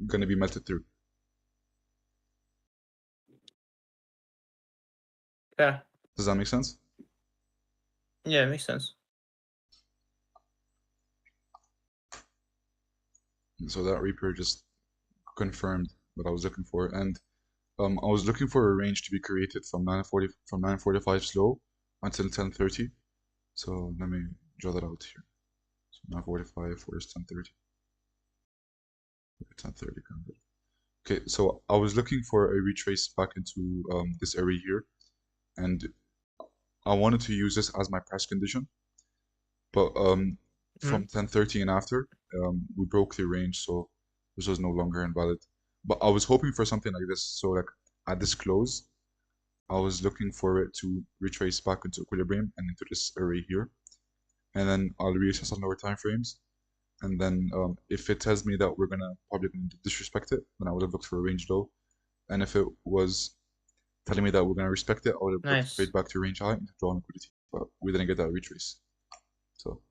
[SPEAKER 1] going to be melted through.
[SPEAKER 2] Yeah.
[SPEAKER 1] Does that make sense?
[SPEAKER 2] Yeah, it makes sense.
[SPEAKER 1] So that Reaper just confirmed what I was looking for, and I was looking for a range to be created from 945 slow until 1030. So let me draw that out here. So 945 where's 1030? 1030 candle. Okay, so I was looking for a retrace back into this area here, and I wanted to use this as my price condition, but from
[SPEAKER 2] Mhm.
[SPEAKER 1] 1030 and after, we broke the range, so this was no longer invalid. But I was hoping for something like this, so like at this close, I was looking for it to retrace back into equilibrium and into this area here, and then I'll reassess on lower time frames. And then if it tells me that we're probably gonna disrespect it, then I would have looked for a range low. And if it was telling me that we're gonna respect it, I would have looked straight
[SPEAKER 2] Nice.
[SPEAKER 1] back to range high and draw liquidity. But we didn't get that retrace. So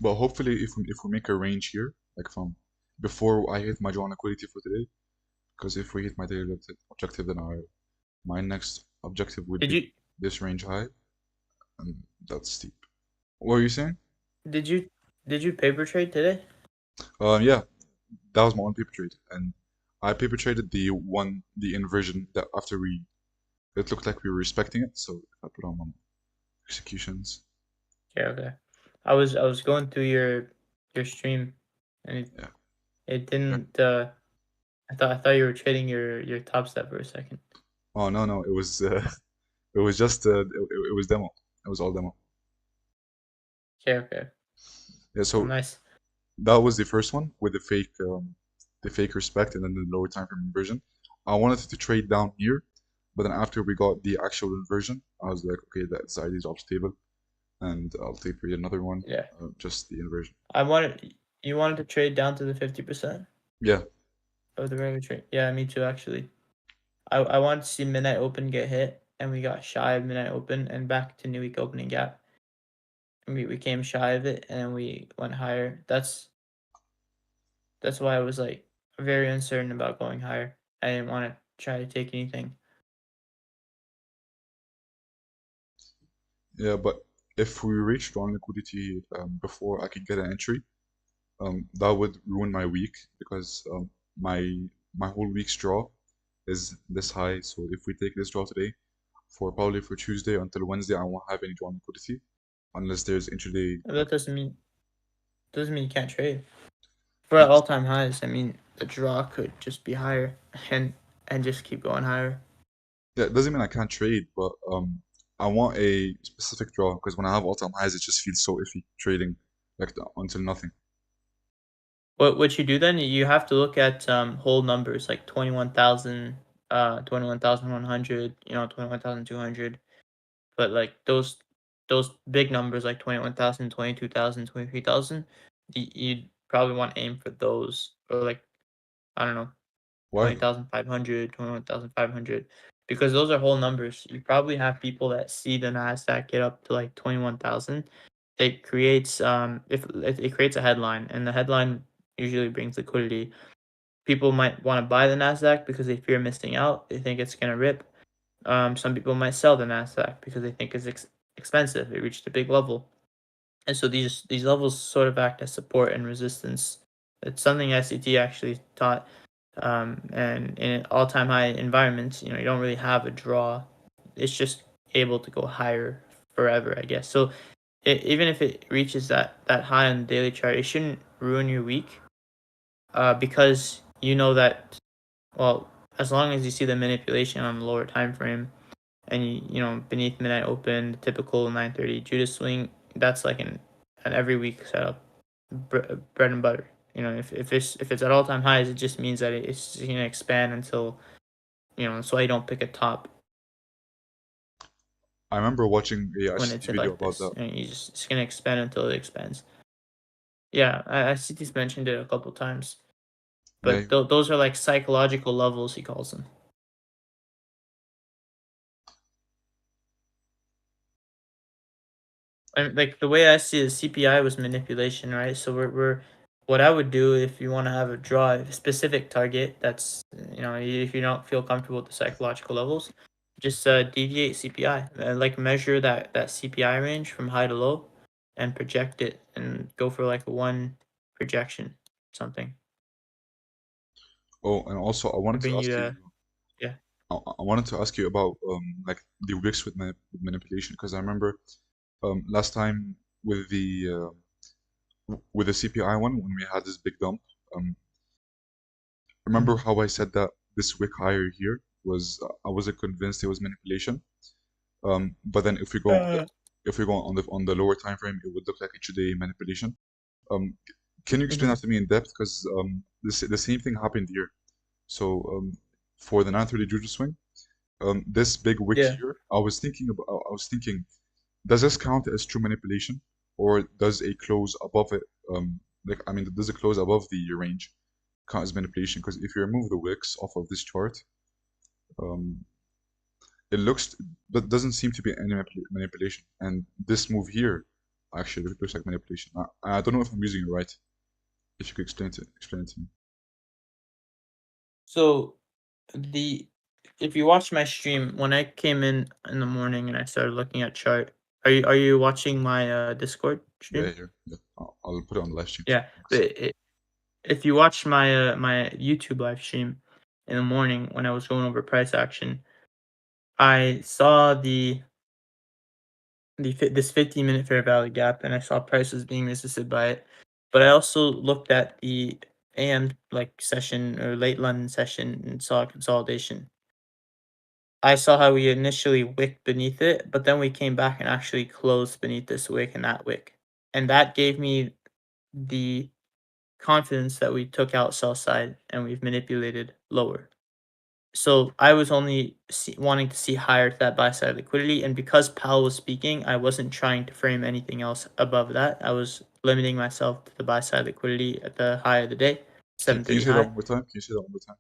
[SPEAKER 1] but hopefully if we make a range here, like from before I hit my draw liquidity for today, because if we hit my daily objective, then my next objective would
[SPEAKER 2] Did
[SPEAKER 1] be
[SPEAKER 2] you
[SPEAKER 1] this range high, and that's steep. What were you saying?
[SPEAKER 2] did you did you paper trade today?
[SPEAKER 1] Yeah, that was my own paper trade, and I paper traded the inversion that after it looked like we were respecting it. So if I put on my executions,
[SPEAKER 2] Yeah, okay. I was going through your stream, and
[SPEAKER 1] yeah,
[SPEAKER 2] it
[SPEAKER 1] yeah.
[SPEAKER 2] didn't. I thought you were trading your top step for a second.
[SPEAKER 1] Oh no, it was it was just it was demo. It was all demo.
[SPEAKER 2] Okay, okay.
[SPEAKER 1] Yeah,
[SPEAKER 2] Well,
[SPEAKER 1] so
[SPEAKER 2] nice.
[SPEAKER 1] that was the first one with the fake the fake respect and then the lower time frame inversion. I wanted to trade down here, but then after we got the actual inversion, I was like, okay, that's the ID drop stable, and I'll take for another one,
[SPEAKER 2] Yeah.
[SPEAKER 1] just the inversion.
[SPEAKER 2] You wanted to trade down to the 50%
[SPEAKER 1] Yeah,
[SPEAKER 2] of the regular trade. Yeah, me too actually. I wanted to see midnight open get hit, and we got shy of midnight open and back to new week opening gap. And we came shy of it and we went higher. That's why I was like very uncertain about going higher. I didn't want to try to take anything.
[SPEAKER 1] yeah, but if we reach strong liquidity before I can get an entry, that would ruin my week because my my whole week's draw is this high. So if we take this draw today, probably for Tuesday until Wednesday, I won't have any drawn liquidity unless there's intraday.
[SPEAKER 2] And that doesn't mean you can't trade. For at all-time highs, I mean the draw could just be higher and just keep going higher.
[SPEAKER 1] Yeah, it doesn't mean I can't trade, but I want a specific draw because when I have all-time highs, it just feels so iffy trading like until nothing.
[SPEAKER 2] What you do then, you have to look at whole numbers like 21,000, 21,100, 21,200. But like those big numbers like 21,000, 22,000, 23,000, you'd probably want to aim for those, or like I don't know,
[SPEAKER 1] Why?
[SPEAKER 2] 20,500, 21,500, because those are whole numbers. You probably have people that see the Nasdaq get up to like 21,000. It creates if it creates a headline, and the headline usually brings liquidity. People might want to buy the Nasdaq because they fear missing out. They think it's gonna rip. Some people might sell the Nasdaq because they think it's expensive. It reached a big level, and so these levels sort of act as support and resistance. It's something SCT actually taught. And in all-time high environments, you don't really have a draw. It's just able to go higher forever, I guess. So even if it reaches that high on the daily chart, it shouldn't ruin your week. Because you know that, well, as long as you see the manipulation on the lower time frame, and beneath midnight open, the typical 9:30 Judas swing, that's like an every week setup, bread and butter. If it's at all time highs, it just means that it's gonna expand until that's why you don't pick a top
[SPEAKER 1] I remember watching a
[SPEAKER 2] when
[SPEAKER 1] ICT
[SPEAKER 2] it's
[SPEAKER 1] video
[SPEAKER 2] like
[SPEAKER 1] about
[SPEAKER 2] this.
[SPEAKER 1] that.
[SPEAKER 2] It's gonna expand until it expands. Yeah, ICT's mentioned it a couple times,
[SPEAKER 1] Yeah,
[SPEAKER 2] but those are like psychological levels, he calls them. And like the way I see it, CPI was manipulation, right? So we're what I would do if you want to have a draw a specific target that's if you don't feel comfortable with the psychological levels, just deviate CPI, like measure that CPI range from high to low, and project it and go for like a one projection, something
[SPEAKER 1] oh, and also I
[SPEAKER 2] to
[SPEAKER 1] wanted to
[SPEAKER 2] bring you
[SPEAKER 1] ask you.
[SPEAKER 2] to yeah.
[SPEAKER 1] I wanted to ask you about like the risks with manipulation because I remember last time with the with the CPI one when we had this big dump. Remember how I said that this wick higher here was I wasn't convinced it was manipulation. But then
[SPEAKER 2] Uh,
[SPEAKER 1] if we go on the lower time frame, it would look like intraday manipulation. Um, can you explain
[SPEAKER 2] mhm.
[SPEAKER 1] that to me in depth? Because the same thing happened here. So for the 9:30 Juju swing, this big wick
[SPEAKER 2] Yeah.
[SPEAKER 1] here, I was thinking, does this count as true manipulation, or does a close above it, like I mean, does a close above the range count as manipulation? Because if you remove the wicks off of this chart, um, it looks, but doesn't seem to be any manipulation. And this move here actually looks like manipulation. I don't know if I'm using it right. If you could explain it to me.
[SPEAKER 2] So the if you watch my stream, when I came in the morning and I started looking at chart, are you watching my Discord
[SPEAKER 1] Yeah,
[SPEAKER 2] stream?
[SPEAKER 1] here. Yeah. I'll put it on the live stream too.
[SPEAKER 2] Yeah, but
[SPEAKER 1] Thanks.
[SPEAKER 2] if you watch my YouTube live stream in the morning when I was going over price action, I saw this 15-minute fair value gap, and I saw prices being resisted by it. But I also looked at the AM like session or late London session and saw consolidation. I saw how we initially wicked beneath it, but then we came back and actually closed beneath this wick and that wick. And that gave me the confidence that we took out sell side and we've manipulated lower. So I was only wanting to see higher to that buy side liquidity, and because Powell was speaking, I wasn't trying to frame anything else above that. I was limiting myself to the buy side liquidity at the high of the day,
[SPEAKER 1] Can you
[SPEAKER 2] 7:30
[SPEAKER 1] say that
[SPEAKER 2] high.
[SPEAKER 1] one more time? Can you say that one more time?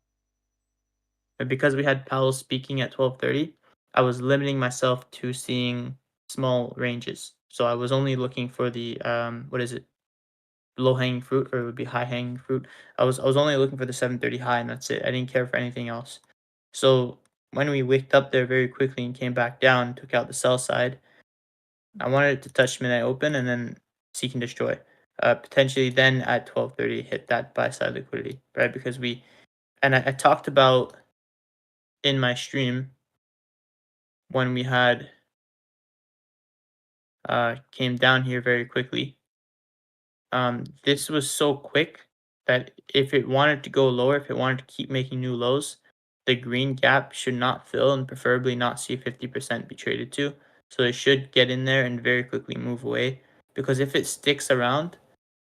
[SPEAKER 2] And because we had Powell speaking at 12:30, I was limiting myself to seeing small ranges. So I was only looking for the what is it? Low hanging fruit, or it would be high hanging fruit. I was only looking for the 7:30 high, and that's it. I didn't care for anything else. So when we wicked up there very quickly and came back down, took out the sell side, I wanted it to touch midnight open and then seek and destroy. Potentially then at 12:30 hit that buy side liquidity, right? Because I talked about in my stream when we had came down here very quickly. This was so quick that if it wanted to go lower, if it wanted to keep making new lows, the green gap should not fill and preferably not see 50% be traded to. So it should get in there and very quickly move away. Because if it sticks around,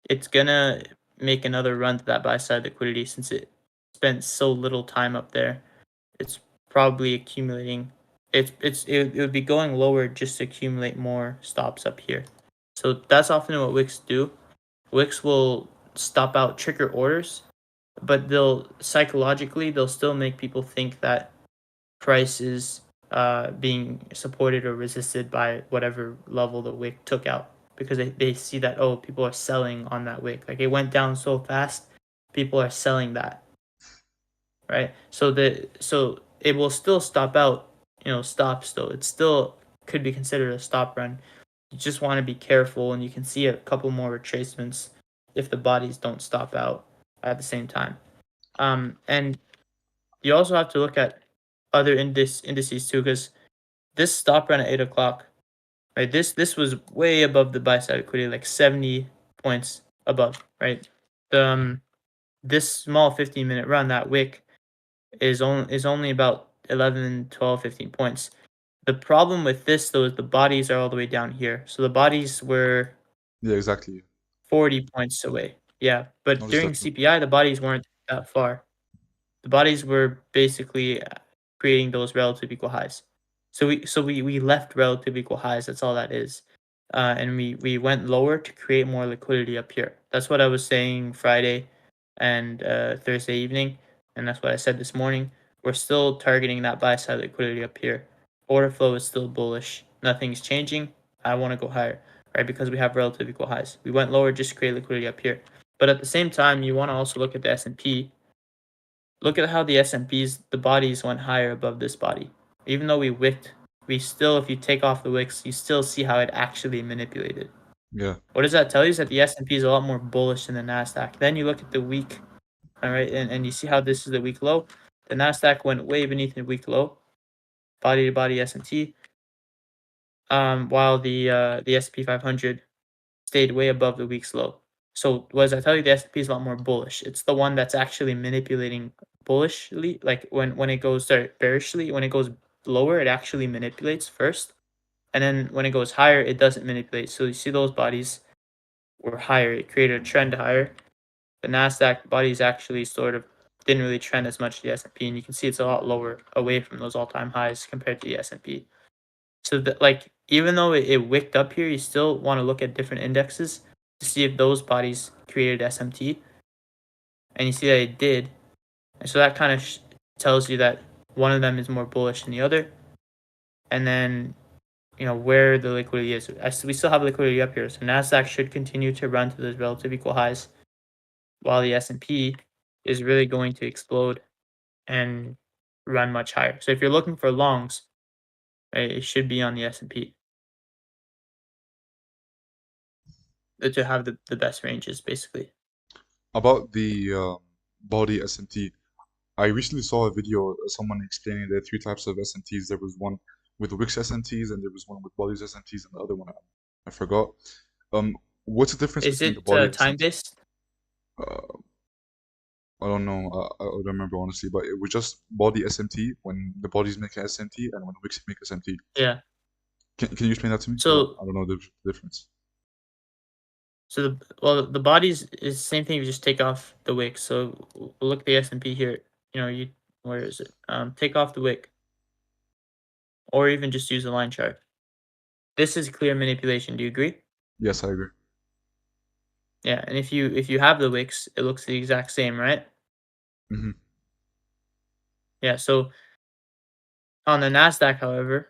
[SPEAKER 2] it's gonna make another run to that buy side liquidity since it spent so little time up there. It's probably accumulating. It would be going lower just to accumulate more stops up here. So that's often what wicks do. Wix will stop out trigger orders, but they'll psychologically they'll still make people think that price is being supported or resisted by whatever level the wick took out, because they see that, oh, people are selling on that wick, like it went down so fast, people are selling that, right? So it will still stop out, stops though. It still could be considered a stop run. You just want to be careful, and you can see a couple more retracements if the bodies don't stop out at the same time. And you also have to look at other indices too, because this stop run at 8 o'clock, right? This was way above the buy side liquidity, like 70 points above, right? The this small 15-minute run, that wick is only about 11, 12, 15 points. The problem with this though is the bodies are all the way down here. So the bodies were
[SPEAKER 1] Yeah, exactly.
[SPEAKER 2] 40 points away. Yeah, but
[SPEAKER 1] Notice
[SPEAKER 2] during
[SPEAKER 1] that too.
[SPEAKER 2] CPI, the bodies weren't that far. The bodies were basically creating those relative equal highs. So we left relative equal highs. That's all that is. And we went lower to create more liquidity up here. That's what I was saying Friday and Thursday evening, and that's what I said this morning. We're still targeting that buy side liquidity up here. Order flow is still bullish. Nothing's changing. I want to go higher, right? Because we have relative equal highs. We went lower just to create liquidity up here. But at the same time, you want to also look at the S&P. Look at how the S&Ps, the bodies went higher above this body. Even though we wicked, we still, if you take off the wicks, you still see how it actually manipulated.
[SPEAKER 1] Yeah.
[SPEAKER 2] What does that tell you? Is that the S&P is a lot more bullish than the Nasdaq. Then you look at the week, all right, and you see how this is the week low. The Nasdaq went way beneath the week low, body to body S&T, while the S&P 500 stayed way above the week's low. So what does that tell you? The S&P is a lot more bullish. It's the one that's actually manipulating bullishly. Like when it goes, sorry, bearishly, when it goes lower, it actually manipulates first. And then when it goes higher, it doesn't manipulate. So you see those bodies were higher. It created a trend higher. The Nasdaq bodies actually sort of didn't really trend as much as the S&P, and you can see it's a lot lower away from those all-time highs compared to the S&P. So that, like, even though it wicked up here, you still want to look at different indexes to see if those bodies created SMT, and you see that it did. And so that kind of tells you that one of them is more bullish than the other. And then, where the liquidity is. We still have liquidity up here, so Nasdaq should continue to run to those relative equal highs, while the S&P is really going to explode and run much higher. So if you're looking for longs, right, it should be on the S&P to have the best ranges, basically.
[SPEAKER 1] About the body SMT, I recently saw a video of someone explaining there are three types of SMTs. There was one with Wix SMTs, and there was one with bodies SMTs, and the other one I forgot. What's the difference
[SPEAKER 2] Is
[SPEAKER 1] between the
[SPEAKER 2] it
[SPEAKER 1] body
[SPEAKER 2] time
[SPEAKER 1] SMT?
[SPEAKER 2] based?
[SPEAKER 1] Uh, I don't know. I don't remember honestly, but it was just body SMT when the bodies make a SMT and when Wix make SMT.
[SPEAKER 2] Yeah.
[SPEAKER 1] Can you explain that to me? Because
[SPEAKER 2] So
[SPEAKER 1] I don't know the difference.
[SPEAKER 2] So the bodies is the same thing. You just take off the wick. So we'll look at the S&P here. Where is it? Take off the wick, or even just use a line chart. This is clear manipulation. Do you agree?
[SPEAKER 1] Yes, I agree.
[SPEAKER 2] Yeah. And if you have the wicks, it looks the exact same, right?
[SPEAKER 1] Mm-hmm.
[SPEAKER 2] Yeah. So on the Nasdaq, however,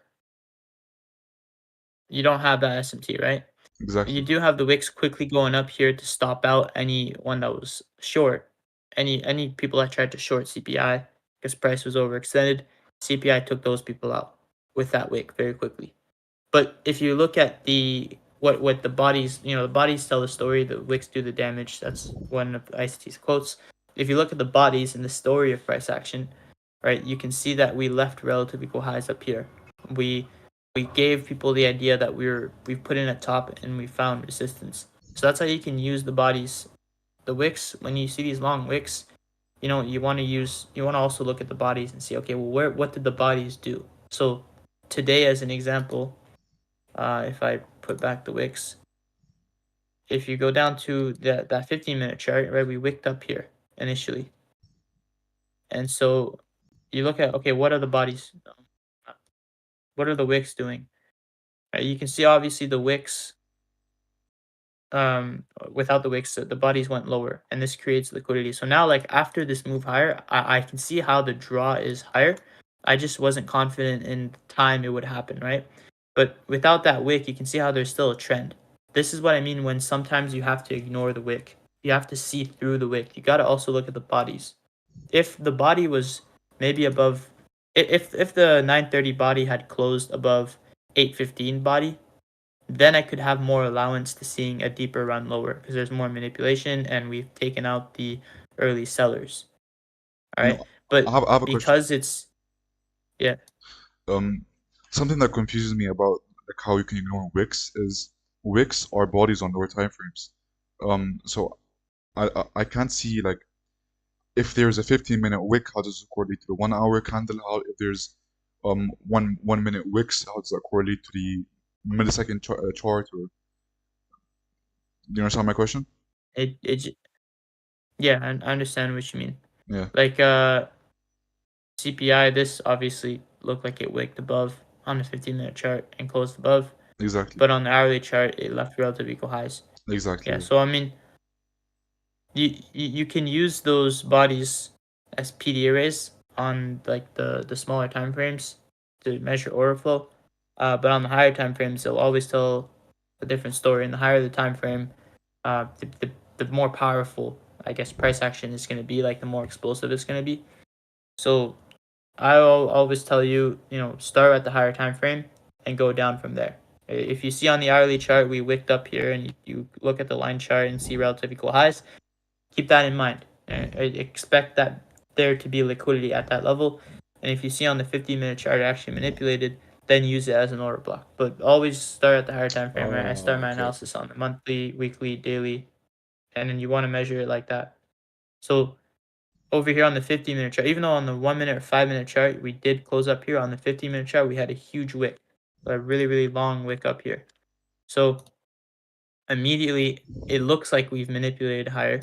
[SPEAKER 2] you don't have that SMT, right? You
[SPEAKER 1] Exactly.
[SPEAKER 2] do have the wicks quickly going up here to stop out anyone that was short. Any people that tried to short CPI because price was overextended. CPI took those people out with that wick very quickly. But if you look at the what the bodies, the bodies tell the story, the wicks do the damage. That's one of ICT's quotes. If you look at the bodies and the story of price action, right, you can see that we left relative equal highs up here. We we gave people the idea that we put in a top and we found resistance. So that's how you can use the bodies, the wicks. When you see these long wicks, you want to also look at the bodies and see, okay, well, what did the bodies do? So today, as an example, if I put back the wicks, if you go down to that 15-minute chart, right, we wicked up here initially, and so you look at, okay, what are the bodies? What are the wicks doing? You can see obviously the wicks, without the wicks, the bodies went lower, and this creates liquidity. So now, like after this move higher, I can see how the draw is higher. I just wasn't confident in the time it would happen, right? But without that wick, you can see how there's still a trend. This is what I mean when sometimes you have to ignore the wick. You have to see through the wick. You got to also look at the bodies. If the body was maybe above, if the 930 body had closed above 815 body, then I could have more allowance to seeing a deeper run lower because there's more manipulation and we've taken out the early sellers. All
[SPEAKER 1] You
[SPEAKER 2] right.
[SPEAKER 1] know,
[SPEAKER 2] But
[SPEAKER 1] I have a question.
[SPEAKER 2] because it's, yeah,
[SPEAKER 1] Um, Something that confuses me about like how you can ignore wicks is wicks are bodies on lower time frames. So I can't see like if there's a 15-minute wick, how does it correlate to the 1 hour candle? How if there's 1 minute wicks, how does that correlate to the millisecond chart? Or do you understand my question?
[SPEAKER 2] it yeah, I understand what you mean.
[SPEAKER 1] Yeah,
[SPEAKER 2] Like CPI, this obviously looked like it wicked above on the 15-minute chart and closed above,
[SPEAKER 1] exactly,
[SPEAKER 2] but on the hourly chart, it left relative equal highs.
[SPEAKER 1] exactly.
[SPEAKER 2] Yeah,
[SPEAKER 1] Yeah.
[SPEAKER 2] so I mean, you can use those bodies as PD arrays on like the smaller time frames to measure order flow, but on the higher time frames, they'll always tell a different story. And the higher the time frame, the more powerful, I guess, price action is going to be. Like the more explosive it's going to be. So I'll always tell you, start at the higher time frame and go down from there. If you see on the hourly chart, we wicked up here, and you look at the line chart and see relative equal highs, keep that in mind. I expect that there to be liquidity at that level. And if you see on the 15-minute chart actually manipulated, then use it as an order block. But always start at the higher time frame, right? I start my
[SPEAKER 1] Okay, okay.
[SPEAKER 2] analysis on the monthly, weekly, daily, and then you want to measure it like that. So over here on the 15-minute chart, even though on the 1 minute or 5 minute chart we did close up here, on the 15-minute chart we had a huge wick, a really, really long wick up here. So immediately it looks like we've manipulated higher.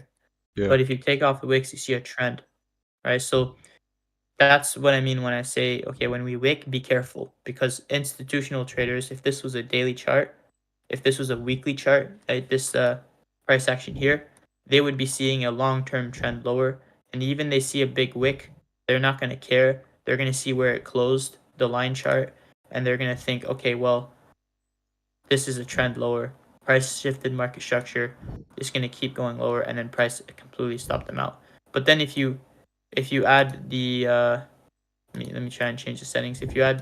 [SPEAKER 1] Yeah.
[SPEAKER 2] But if you take off the wicks, you see a trend, right? So that's what I mean when I say, okay, when we wick, be careful because institutional traders, if this was a daily chart, if this was a weekly chart, right, this price action here, they would be seeing a long-term trend lower. And even they see a big wick, they're not going to care. They're going to see where it closed, the line chart, and they're going to think, okay, well, this is a trend lower. Price shifted market structure is going to keep going lower, and then price completely stop them out. But then if you add the let me try and change the settings. If you add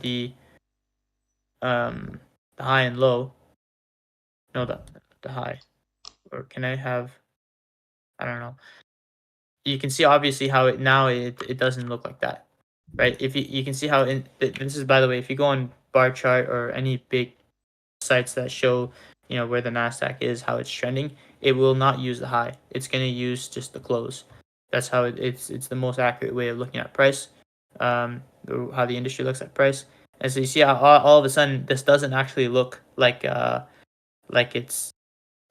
[SPEAKER 2] um the high and low, no, the high, or can I have, I don't know. You can see obviously how it doesn't look like that, right? If you can see how this is, by the way, if you go on bar chart or any big sites that show, where the Nasdaq is, how it's trending, it will not use the high. It's going to use just the close. That's how it's the most accurate way of looking at price, how the industry looks at price. And so you see how all of a sudden this doesn't actually look like it's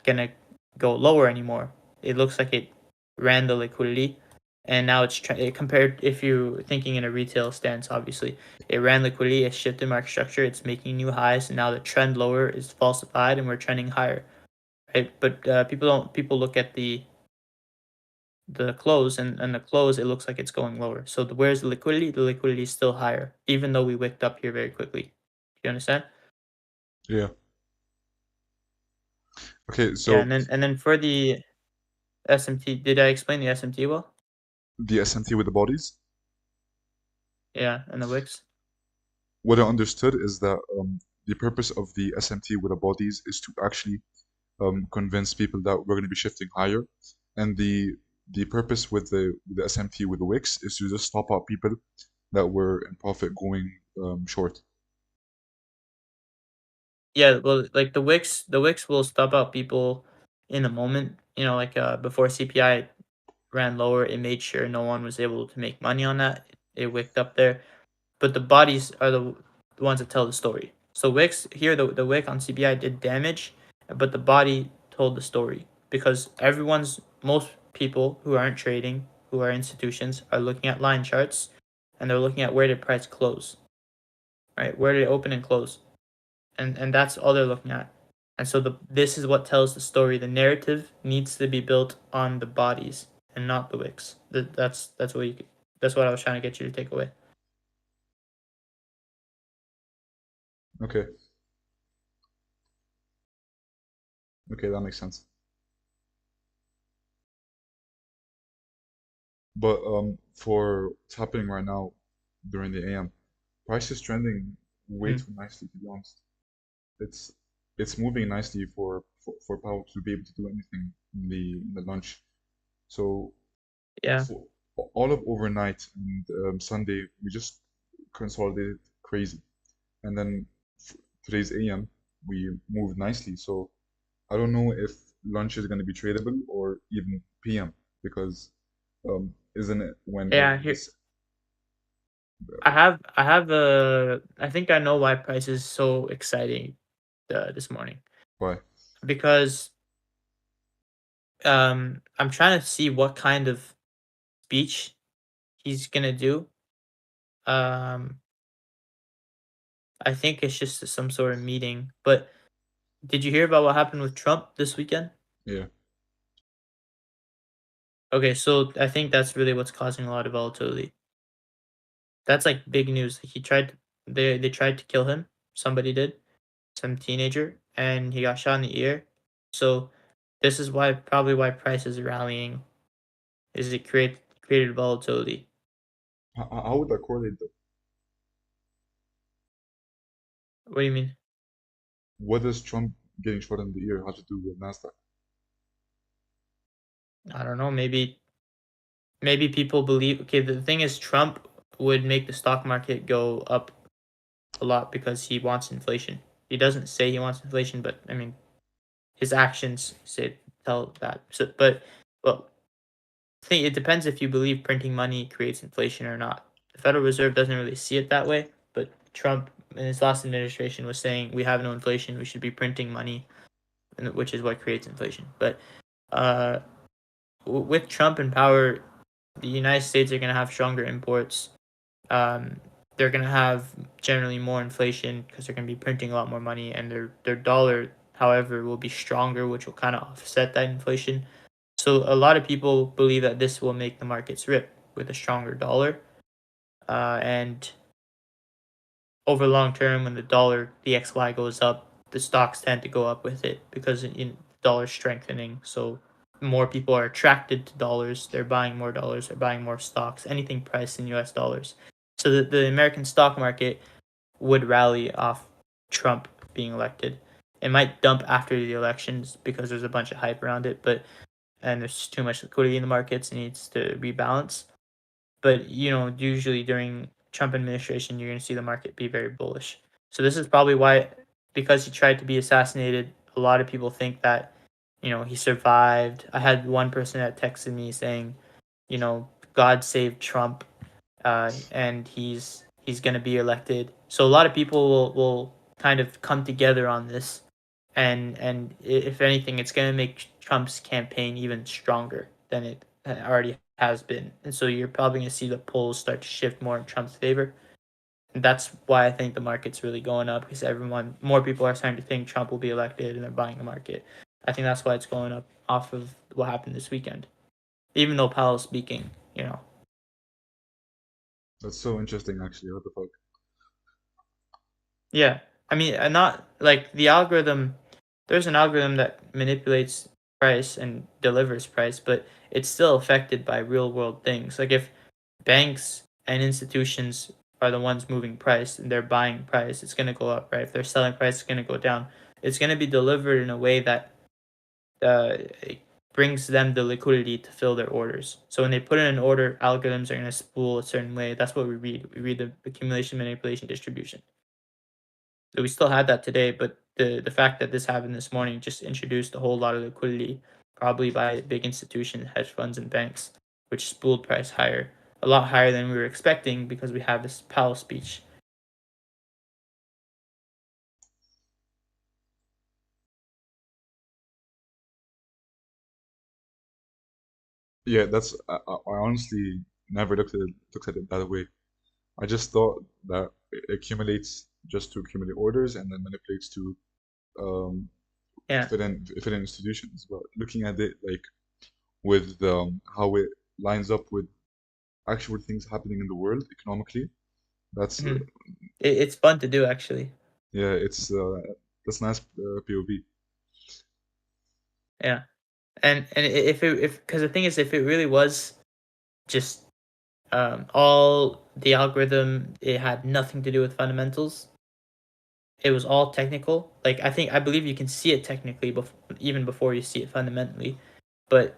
[SPEAKER 2] gonna go lower anymore. It looks like it ran the liquidity, and now it compared. If you're thinking in a retail stance, obviously it ran liquidity, it shifted market structure, it's making new highs, and now the trend lower is falsified, and we're trending higher, right? But people look at the close, and the close, it looks like it's going lower. So where's the liquidity? The liquidity is still higher, even though we wicked up here very quickly. You understand?
[SPEAKER 1] Yeah. Okay,
[SPEAKER 2] Yeah,
[SPEAKER 1] so
[SPEAKER 2] and then for the SMT, did I explain the SMT well?
[SPEAKER 1] the SMT with the bodies,
[SPEAKER 2] Yeah, and the wicks.
[SPEAKER 1] what I understood is that the purpose of the SMT with the bodies is to actually convince people that we're going to be shifting higher, and the purpose with the SMT with the wicks is to just stop out people that were in profit going short.
[SPEAKER 2] Yeah, well, like the wicks will stop out people in a moment. Like before CPI ran lower, it made sure no one was able to make money on that. It wicked up there. But the bodies are the ones that tell the story. So wicks here, the wick on CPI did damage, but the body told the story because most people who aren't trading, who are institutions, are looking at line charts, and they're looking at where did price close, right? Where did it open and close, and that's all they're looking at. And so this is what tells the story. The narrative needs to be built on the bodies and not the wicks. That's what I was trying to get you to take away.
[SPEAKER 1] Okay, okay, that makes sense. But for what's happening right now during the AM, price is trending way
[SPEAKER 2] Mm,
[SPEAKER 1] too nicely, to be honest. It's it's moving nicely for Powell to be able to do anything in the lunch. So
[SPEAKER 2] yeah.
[SPEAKER 1] for all of overnight and Sunday, we just consolidated crazy, and then today's AM we moved nicely. So I don't know if lunch is going to be tradable or even PM because isn't it when
[SPEAKER 2] Yeah, here I think I know why price is so exciting this morning.
[SPEAKER 1] why?
[SPEAKER 2] Because I'm trying to see what kind of speech he's gonna do. Um I think it's just some sort of meeting. But did you hear about what happened with Trump this weekend?
[SPEAKER 1] Yeah,
[SPEAKER 2] Okay, so I think that's really what's causing a lot of volatility. That's like big news. They tried to kill him. Somebody did. Some teenager, and he got shot in the ear. So this is why price is rallying. Is it created volatility?
[SPEAKER 1] how would that correlate though?
[SPEAKER 2] What do you mean?
[SPEAKER 1] What does Trump getting shot in the ear have to do with Nasdaq?
[SPEAKER 2] I don't know. Maybe people believe. Okay, the thing is, Trump would make the stock market go up a lot because he wants inflation. He doesn't say he wants inflation, but I mean, his actions tell that. So, well, I think it depends if you believe printing money creates inflation or not. The Federal Reserve doesn't really see it that way, but Trump in his last administration was saying we have no inflation, we should be printing money, which is what creates inflation. But uh, with Trump in power, the United States are going to have stronger imports. Um, they're going to have generally more inflation because they're going to be printing a lot more money, and their dollar, however, will be stronger, which will kind of offset that inflation. So a lot of people believe that this will make the markets rip with a stronger dollar, and over long term, when the dollar DXY goes up, the stocks tend to go up with it because the dollar strengthening. So more people are attracted to dollars. They're buying more dollars. They're buying more stocks. Anything priced in U.S. dollars. So the American stock market would rally off Trump being elected. It might dump after the elections because there's a bunch of hype around it, and there's too much liquidity in the markets. It needs to rebalance. But usually during Trump administration, you're going to see the market be very bullish. So this is probably why, because he tried to be assassinated, a lot of people think that he survived. I had one person that texted me saying, God saved Trump, and he's going to be elected. So a lot of people will kind of come together on this, and if anything, it's going to make Trump's campaign even stronger than it already has been. And so you're probably going to see the polls start to shift more in Trump's favor. And that's why I think the market's really going up, because more people are starting to think Trump will be elected, and they're buying the market. I think that's why it's going up off of what happened this weekend. Even though Powell's speaking.
[SPEAKER 1] That's so interesting, actually. What the fuck?
[SPEAKER 2] Yeah. I mean, not like the algorithm. There's an algorithm that manipulates price and delivers price, but it's still affected by real world things. Like if banks and institutions are the ones moving price and they're buying price, it's going to go up, right? If they're selling price, it's going to go down. It's going to be delivered in a way that it brings them the liquidity to fill their orders. So when they put in an order, algorithms are going to spool a certain way. That's what we read. We read the accumulation, manipulation, distribution. So we still had that today, but the fact that this happened this morning just introduced a whole lot of liquidity, probably by big institutions, hedge funds, and banks, which spooled price higher, a lot higher than we were expecting because we have this Powell speech.
[SPEAKER 1] Yeah, I honestly never looked at it that way. I just thought that it accumulates just to accumulate orders and then manipulates to um,
[SPEAKER 2] Yeah.
[SPEAKER 1] fit in institutions. But looking at it like with how it lines up with actual things happening in the world economically, that's
[SPEAKER 2] hmm it's fun to do actually.
[SPEAKER 1] yeah, it's that's nice POV.
[SPEAKER 2] Yeah. And if because the thing is, if it really was just all the algorithm, it had nothing to do with fundamentals. It was all technical. Like I believe you can see it technically even before you see it fundamentally, but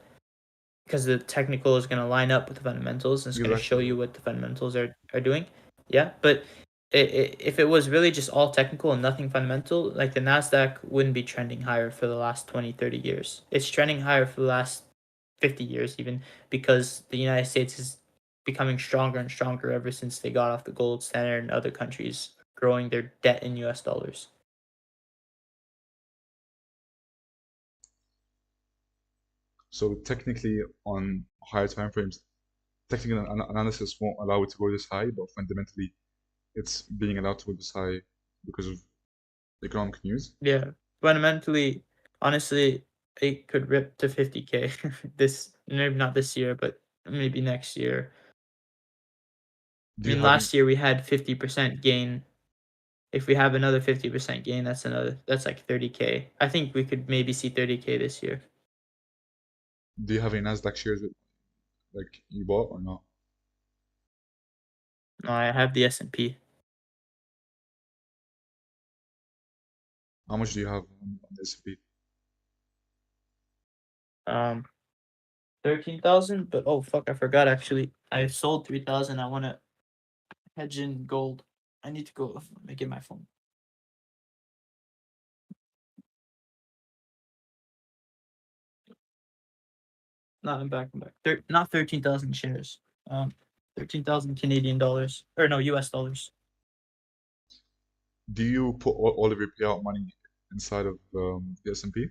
[SPEAKER 2] because the technical is going to line up with the fundamentals and it's going to show
[SPEAKER 1] Exactly.
[SPEAKER 2] you what the fundamentals are doing. Yeah, but if it was really just all technical and nothing fundamental, like the Nasdaq wouldn't be trending higher for the last 20-30 years. It's trending higher for the last 50 years even, because the United States is becoming stronger and stronger ever since they got off the gold standard, and other countries growing their debt in US dollars.
[SPEAKER 1] So technically, on higher time frames, technical analysis won't allow it to go this high, but fundamentally, it's being allowed to go this high because of economic news.
[SPEAKER 2] Yeah, fundamentally, honestly, it could rip to 50K this, maybe not this year, but maybe next year. I
[SPEAKER 1] Do you
[SPEAKER 2] mean,
[SPEAKER 1] have
[SPEAKER 2] last year we had 50% gain. If we have another 50% gain, that's like 30K. I think we could maybe see 30K this year.
[SPEAKER 1] do you have any Nasdaq shares that like you bought or not?
[SPEAKER 2] No, I have the S&P.
[SPEAKER 1] How much do you have on the S&P?
[SPEAKER 2] Um, 13,000, but oh fuck, I forgot actually. I sold 3,000. I want to hedge in gold. I need to go. Let me get my phone. No, I'm back. I'm back. Not 13,000 shares. 13,000 Canadian dollars, or no, US dollars.
[SPEAKER 1] Do you put all of your payout money inside of the S&P?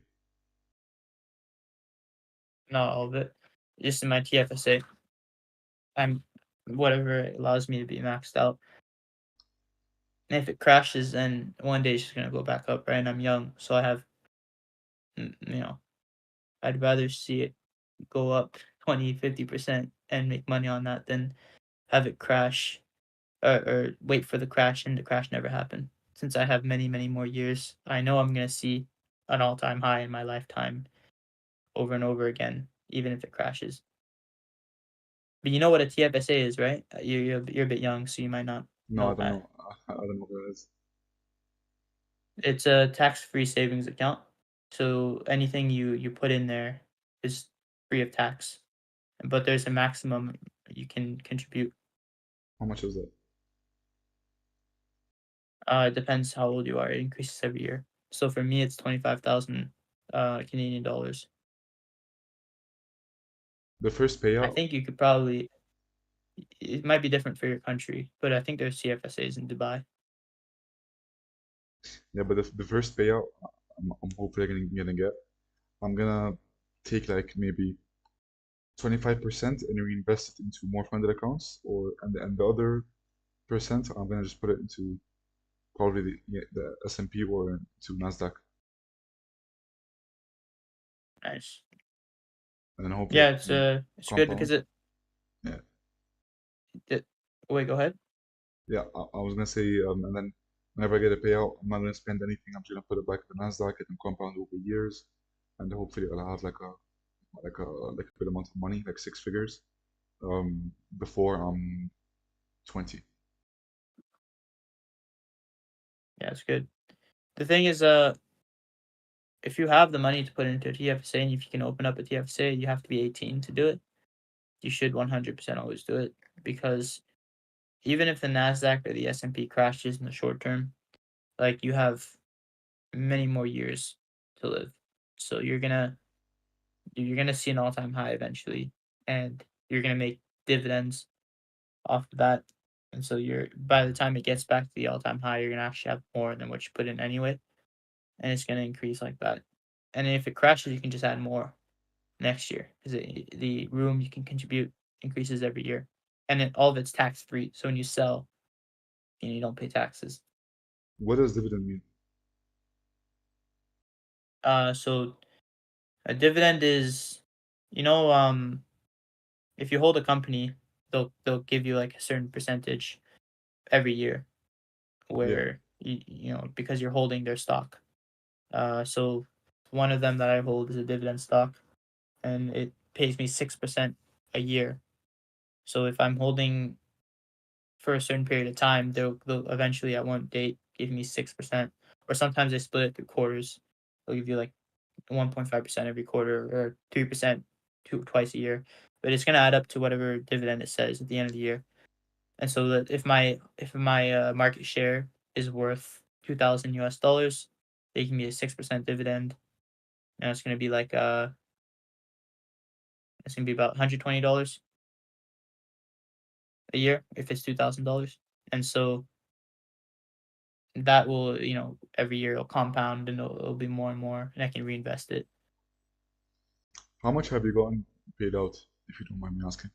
[SPEAKER 2] Not all of it. Just in my TFSA. I'm whatever allows me to be maxed out. And if it crashes, then one day it's just gonna go back up, right? And I'm young, so I have, mm, you know, I'd rather see it go up 20, 50% and make money on that than have it crash, or wait for the crash and the crash never happen. Since I have many, many more years, I know I'm gonna see an all-time high in my lifetime over and over again, even if it crashes. But you know what a TFSA is, right? You're a bit young, so you might not
[SPEAKER 1] No, I
[SPEAKER 2] know
[SPEAKER 1] don't
[SPEAKER 2] that.
[SPEAKER 1] know. I don't know what that is.
[SPEAKER 2] It's a tax-free savings account. So anything you put in there is free of tax, but there's a maximum you can contribute.
[SPEAKER 1] How much is that?
[SPEAKER 2] It depends how old you are. It increases every year. So for me, it's 25,000 Canadian dollars.
[SPEAKER 1] The first
[SPEAKER 2] I
[SPEAKER 1] payout?
[SPEAKER 2] think you could probably. It might be different for your country, but I think there's CFSAs in Dubai.
[SPEAKER 1] Yeah, but the first payout, I'm hopefully gonna get. I'm gonna take like maybe 25% and reinvest it into more funded accounts, and the other percent I'm gonna just put it into probably the S&P or into Nasdaq,
[SPEAKER 2] Nice.
[SPEAKER 1] and then hopefully
[SPEAKER 2] Yeah,
[SPEAKER 1] it can
[SPEAKER 2] it's good because
[SPEAKER 1] compound. Yeah,
[SPEAKER 2] it wait, go ahead.
[SPEAKER 1] yeah. I was gonna say, and then whenever I get a payout, I'm not gonna spend anything. I'm just gonna put it back in the Nasdaq. It can compound over years, and hopefully I'll have like a good amount of money, like six figures, before I'm 20.
[SPEAKER 2] Yeah, it's good. The thing is, if you have the money to put into a TFSA and if you can open up a TFSA, you have to be 18 to do it. You should 100% always do it because even if the Nasdaq or the S&P crashes in the short term, like you have many more years to live. So you're gonna see an all-time high eventually, and you're gonna make dividends off of that. And so you're by the time it gets back to the all-time high, you're gonna actually have more than what you put in anyway, and it's gonna increase like that. And then if it crashes, you can just add more next year because the room you can contribute increases every year, and then all of it's tax free. So when you sell, you don't pay taxes.
[SPEAKER 1] What does dividend mean?
[SPEAKER 2] So a dividend is, you know, if you hold a company, they'll give you like a certain percentage every year
[SPEAKER 1] Yeah.
[SPEAKER 2] where because you're holding their stock. So one of them that I hold is a dividend stock, and it pays me 6% a year. So if I'm holding for a certain period of time, they'll eventually at one date give me 6%, or sometimes they split it through quarters. They'll give you like 1.5% every quarter or 3% twice a year, but it's gonna add up to whatever dividend it says at the end of the year. And so that if my market share is worth 2,000 US dollars, they give me a 6% dividend, and it's gonna be about $120 a year if it's $2,000, and so that will every year it'll compound and it'll be more and more, and I can reinvest it
[SPEAKER 1] How much have you gotten paid out, if you don't mind me asking?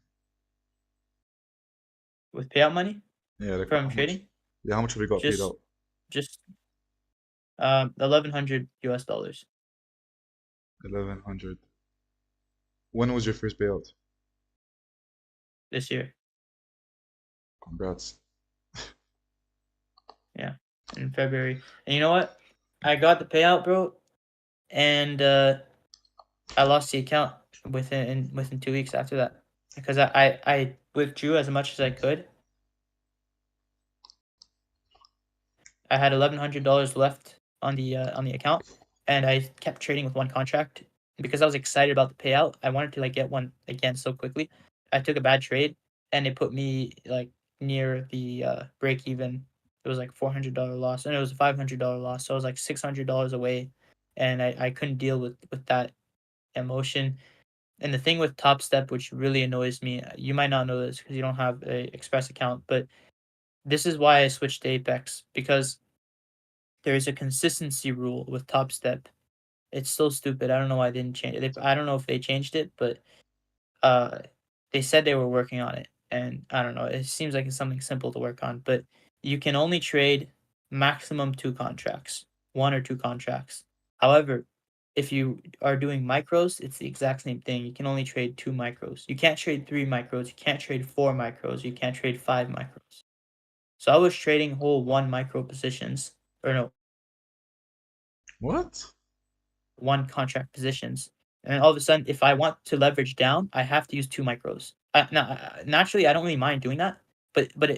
[SPEAKER 2] with payout money
[SPEAKER 1] Yeah, like
[SPEAKER 2] from
[SPEAKER 1] how much?
[SPEAKER 2] trading.
[SPEAKER 1] Yeah, how much have you got paid
[SPEAKER 2] Just
[SPEAKER 1] out?
[SPEAKER 2] just 1,100 US dollars
[SPEAKER 1] 1100. When was your first payout?
[SPEAKER 2] this year.
[SPEAKER 1] Congrats.
[SPEAKER 2] Yeah, in February. And you know what? I got the payout, bro, and I lost the account within 2 weeks after that because I withdrew as much as I could. I had $1,100 left on the account, and I kept trading with one contract because I was excited about the payout. I wanted to like get one again so quickly. I took a bad trade, and it put me like near the break even. It was like $400 loss, and it was a $500 loss. So I was like $600 away, and I couldn't deal with that emotion. And the thing with Top Step, which really annoys me, you might not know this because you don't have a Express account, but this is why I switched to Apex because there's a consistency rule with Top Step. It's so stupid. I don't know why they didn't change it. I don't know if they changed it, but uh, they said they were working on it, and I don't know. It seems like it's something simple to work on, but you can only trade maximum two contracts, one or two contracts. However, if you are doing micros, it's the exact same thing. You can only trade two micros. You can't trade three micros. You can't trade four micros. You can't trade five micros. So I was trading whole one micro positions, or no,
[SPEAKER 1] What?
[SPEAKER 2] one contract positions. And all of a sudden, if I want to leverage down, I have to use two micros. Naturally, I don't really mind doing that,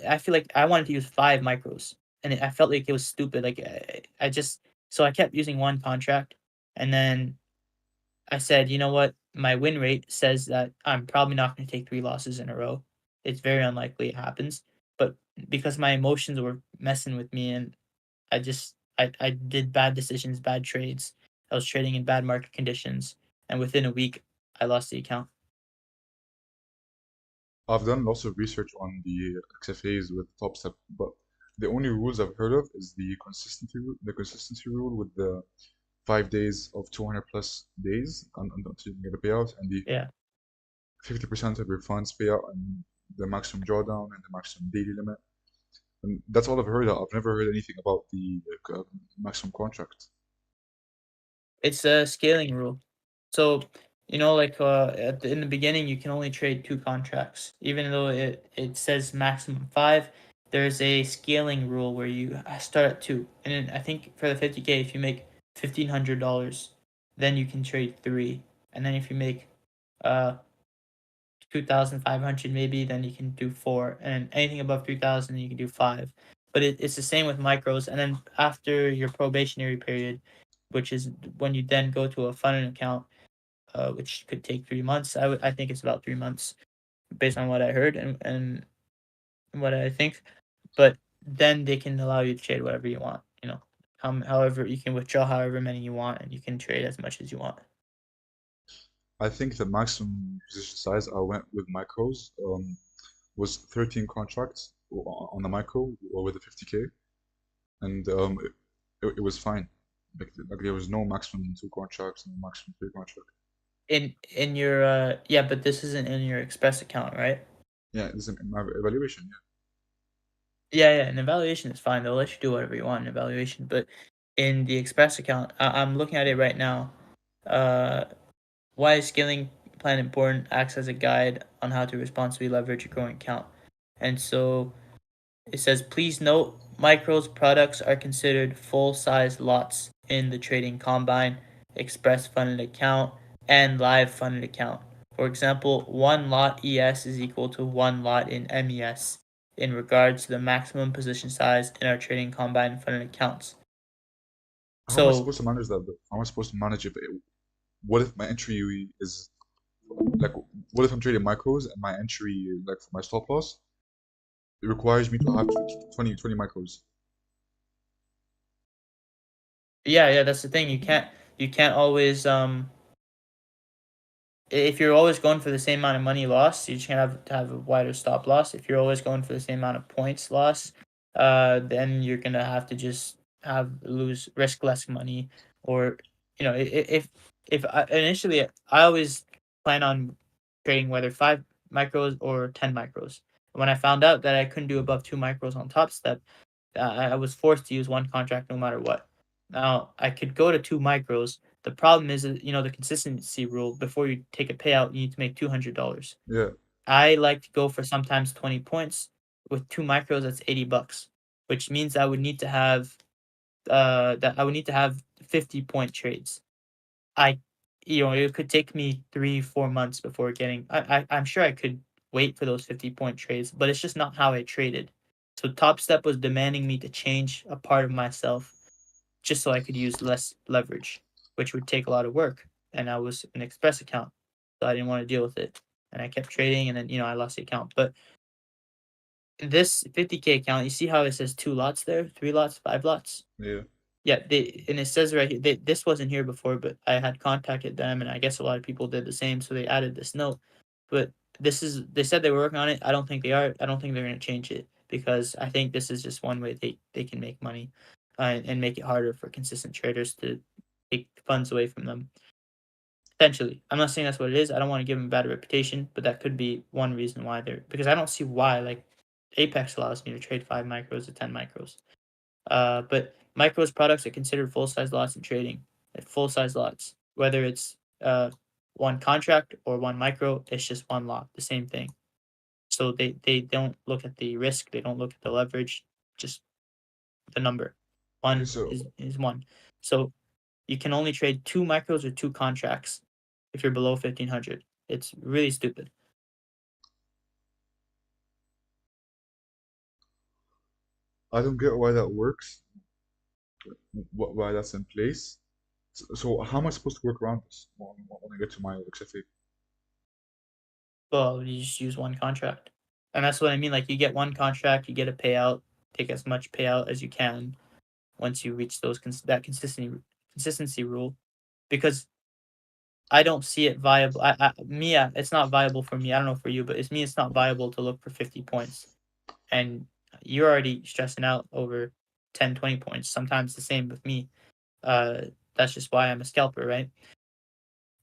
[SPEAKER 2] I feel like I wanted to use five micros, and I felt like it was stupid. Like I just so I kept using one contract, and then I said, you know what, my win rate says that I'm probably not going to take three losses in a row. It's very unlikely it happens, but because my emotions were messing with me, and I did bad decisions, bad trades. I was trading in bad market conditions, and within a week, I lost the account.
[SPEAKER 1] I've done lots of research on the XFAs with Top Step, but the only rules I've heard of is the consistency rule with the 5 days of 200 plus days until you can get a payout, and the
[SPEAKER 2] Yeah.
[SPEAKER 1] 50% of your funds payout, and the maximum drawdown and the maximum daily limit. And that's all I've heard of. I've never heard anything about the maximum contract.
[SPEAKER 2] It's a scaling rule. So, like in the beginning, you can only trade 2 contracts, even though it says maximum 5. There's a scaling rule where you start at 2, and then I think for the 50K, if you make $1,500, then you can trade 3, and then if you make 2,500 maybe, then you can do 4, and anything above 3,000, you can do 5. But it's the same with micros, and then after your probationary period, which is when you then go to a funding account, which could take 3 months. I think it's about 3 months based on what I heard and what I think. But then they can allow you to trade whatever you want. However you can withdraw however many you want, and you can trade as much as you want.
[SPEAKER 1] I think the maximum position size I went with micros was 13 contracts on the micro or with the 50K, and it was fine. Like there was no maximum 2 contracts, no maximum 3 contracts.
[SPEAKER 2] In your yeah, but this isn't in your Express account, right?
[SPEAKER 1] Yeah, it's an evaluation.
[SPEAKER 2] Yeah, an evaluation is fine. They'll let you do whatever you want in evaluation. But in the Express account, I'm looking at it right now. Uh, why is scaling plan important? Acts as a guide on how to responsibly leverage your growing account. And so it says, please note, micros products are considered full-size lots in the trading combine, express funded account, and live funded account. For example, one lot ES is equal to one lot in MES in regards to the maximum position size in our trading combine funded accounts.
[SPEAKER 1] How am I
[SPEAKER 2] So
[SPEAKER 1] supposed to manage that though? How am I supposed to manage it? What if my entry is like, what if I'm trading micros and my entry, like for my stop loss, it requires me to have 20 micros?
[SPEAKER 2] yeah, that's the thing. You can't always if you're always going for the same amount of money lost, you just gonna have to have a wider stop loss. If you're always going for the same amount of points lost, then you're gonna have to just risk less money, or if initially I always plan on trading whether 5 micros or 10 micros. When I found out that I couldn't do above 2 micros on Top Step, I was forced to use one contract no matter what. Now I could go to 2 micros. The problem is, the consistency rule. Before you take a payout, you need to make $200.
[SPEAKER 1] Yeah.
[SPEAKER 2] I like to go for sometimes 20 points. With 2 micros, that's $80, which means I would need to have 50-point trades. It could take me 3-4 months before getting. I'm sure I could wait for those 50-point trades, but it's just not how I traded. So Top Step was demanding me to change a part of myself just so I could use less leverage, which would take a lot of work. And I was an Express account, so I didn't want to deal with it. And I kept trading, and then I lost the account. But this 50K account, you see how it says 2 lots there, 3 lots, 5 lots.
[SPEAKER 1] Yeah.
[SPEAKER 2] Yeah, and it says right here, this wasn't here before, but I had contacted them, and I guess a lot of people did the same, so they added this note. But they said they were working on it. I don't think they are. I don't think they're going to change it, because I think this is just one way they can make money, and make it harder for consistent traders to take funds away from them. Potentially, I'm not saying that's what it is. I don't want to give them a bad reputation, but that could be one reason why because I don't see why, like, Apex allows me to trade 5 micros to 10 micros. But micros products are considered full-size lots in trading. Full-size lots, whether it's one contract or one micro, it's just one lot, the same thing. So they don't look at the risk, they don't look at the leverage, just the number.
[SPEAKER 1] Okay,
[SPEAKER 2] One
[SPEAKER 1] so
[SPEAKER 2] is one. So you can only trade 2 micros or 2 contracts if you're below 1,500. It's really stupid.
[SPEAKER 1] I don't get why that works, why that's in place. So how am I supposed to work around this when I get to my XFA?
[SPEAKER 2] Well, you just use one contract. And that's what I mean. Like, you get one contract, you get a payout, take as much payout as you can once you reach that consistency rule, because I don't see it viable. It's not viable for me. I don't know for you, but it's not viable to look for 50 points, and you're already stressing out over 10, 20 points. Sometimes the same with me. Uh, That's just why I'm a scalper, right?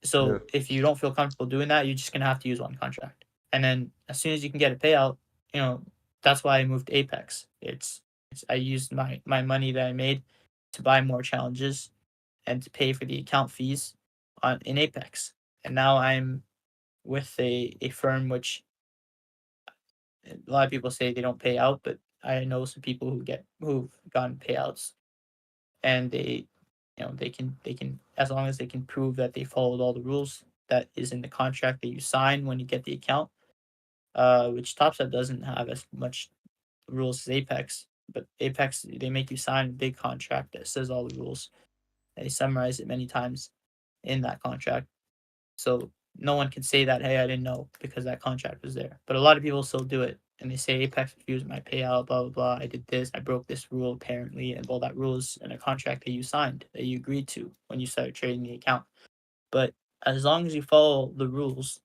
[SPEAKER 2] So
[SPEAKER 1] Yeah.
[SPEAKER 2] if you don't feel comfortable doing that, you're just gonna have to use one contract. And then as soon as you can get a payout, that's why I moved to Apex. It's I used my money that I made to buy more challenges and to pay for the account fees on in Apex. And now I'm with a firm which a lot of people say they don't pay out, but I know some people who've gotten payouts, and they can, as long as they can prove that they followed all the rules that is in the contract that you sign when you get the account, which Topstep doesn't have as much rules as Apex. But Apex, they make you sign a big contract that says all the rules. They summarize it many times in that contract. So no one can say that, hey, I didn't know, because that contract was there. But a lot of people still do it. And they say Apex refused my payout, blah, blah, blah. I did this. I broke this rule, apparently. And well, that rule is in a contract that you signed, that you agreed to when you started trading the account. But as long as you follow the rules,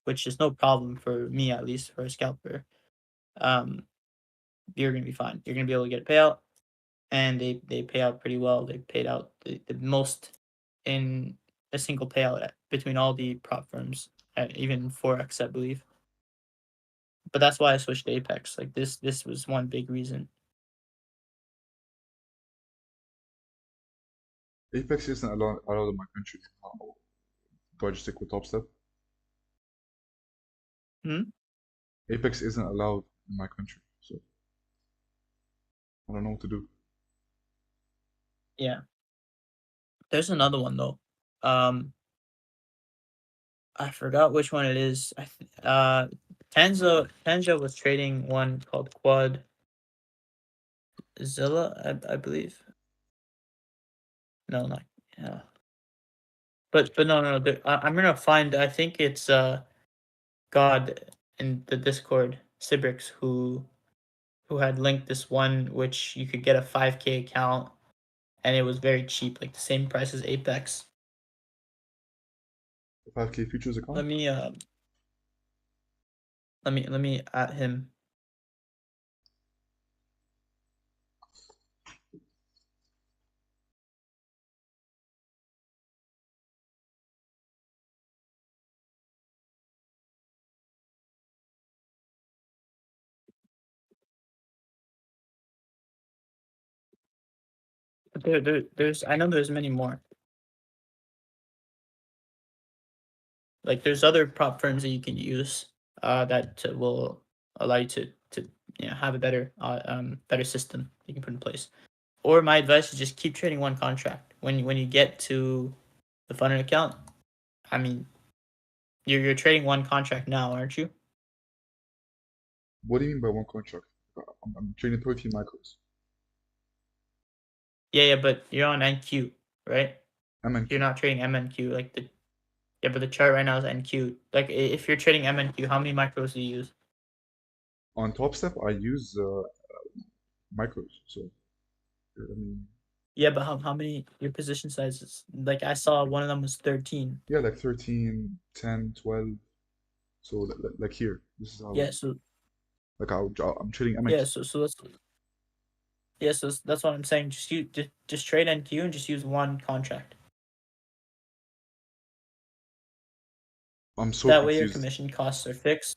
[SPEAKER 2] which is no problem for me, at least for a scalper, um, you're going to be fine. You're going to be able to get a payout. And they pay out pretty well. They paid out the most in a single payout between all the prop firms, even Forex, I believe. But that's why I switched to Apex. Like this was one big reason.
[SPEAKER 1] Apex isn't allowed in my country. Do I just stick with Top Step?
[SPEAKER 2] Hmm?
[SPEAKER 1] Apex isn't allowed in my country, so I don't know what to do.
[SPEAKER 2] Yeah. There's another one though. Um, I forgot which one it is. Tenzo was trading one called Quad Zilla, I believe. No, not yeah. But no. I'm gonna find. I think it's God in the Discord, Cibrix, who had linked this one which you could get a 5K account, and it was very cheap, like the same price as Apex.
[SPEAKER 1] 5K futures account?
[SPEAKER 2] Let me let me at him. There's I know there's many more. Like there's other prop firms that you can use that will allow you to have a better system you can put in place. Or my advice is just keep trading one contract. When you get to the funded account, I mean, you're trading one contract now, aren't you?
[SPEAKER 1] What do you mean by one contract? I'm trading 13 micros.
[SPEAKER 2] Yeah, but you're on NQ, right? You're
[SPEAKER 1] MNQ.
[SPEAKER 2] not trading MNQ like the yeah, but the chart right now is NQ. Like if you're trading MNQ, how many micros do you use?
[SPEAKER 1] On Top Step, I use micros. So, I mean,
[SPEAKER 2] Yeah, but how many your position sizes? Like I saw one of them was 13.
[SPEAKER 1] yeah, like 13, 10, 12. So, like here, this is how,
[SPEAKER 2] Yeah, so
[SPEAKER 1] like, I'm trading
[SPEAKER 2] yeah,
[SPEAKER 1] MNQ.
[SPEAKER 2] so that's yeah, so that's what I'm saying. Just trade NQ and just use one contract.
[SPEAKER 1] I'm so
[SPEAKER 2] That way your
[SPEAKER 1] confused.
[SPEAKER 2] commission costs are fixed.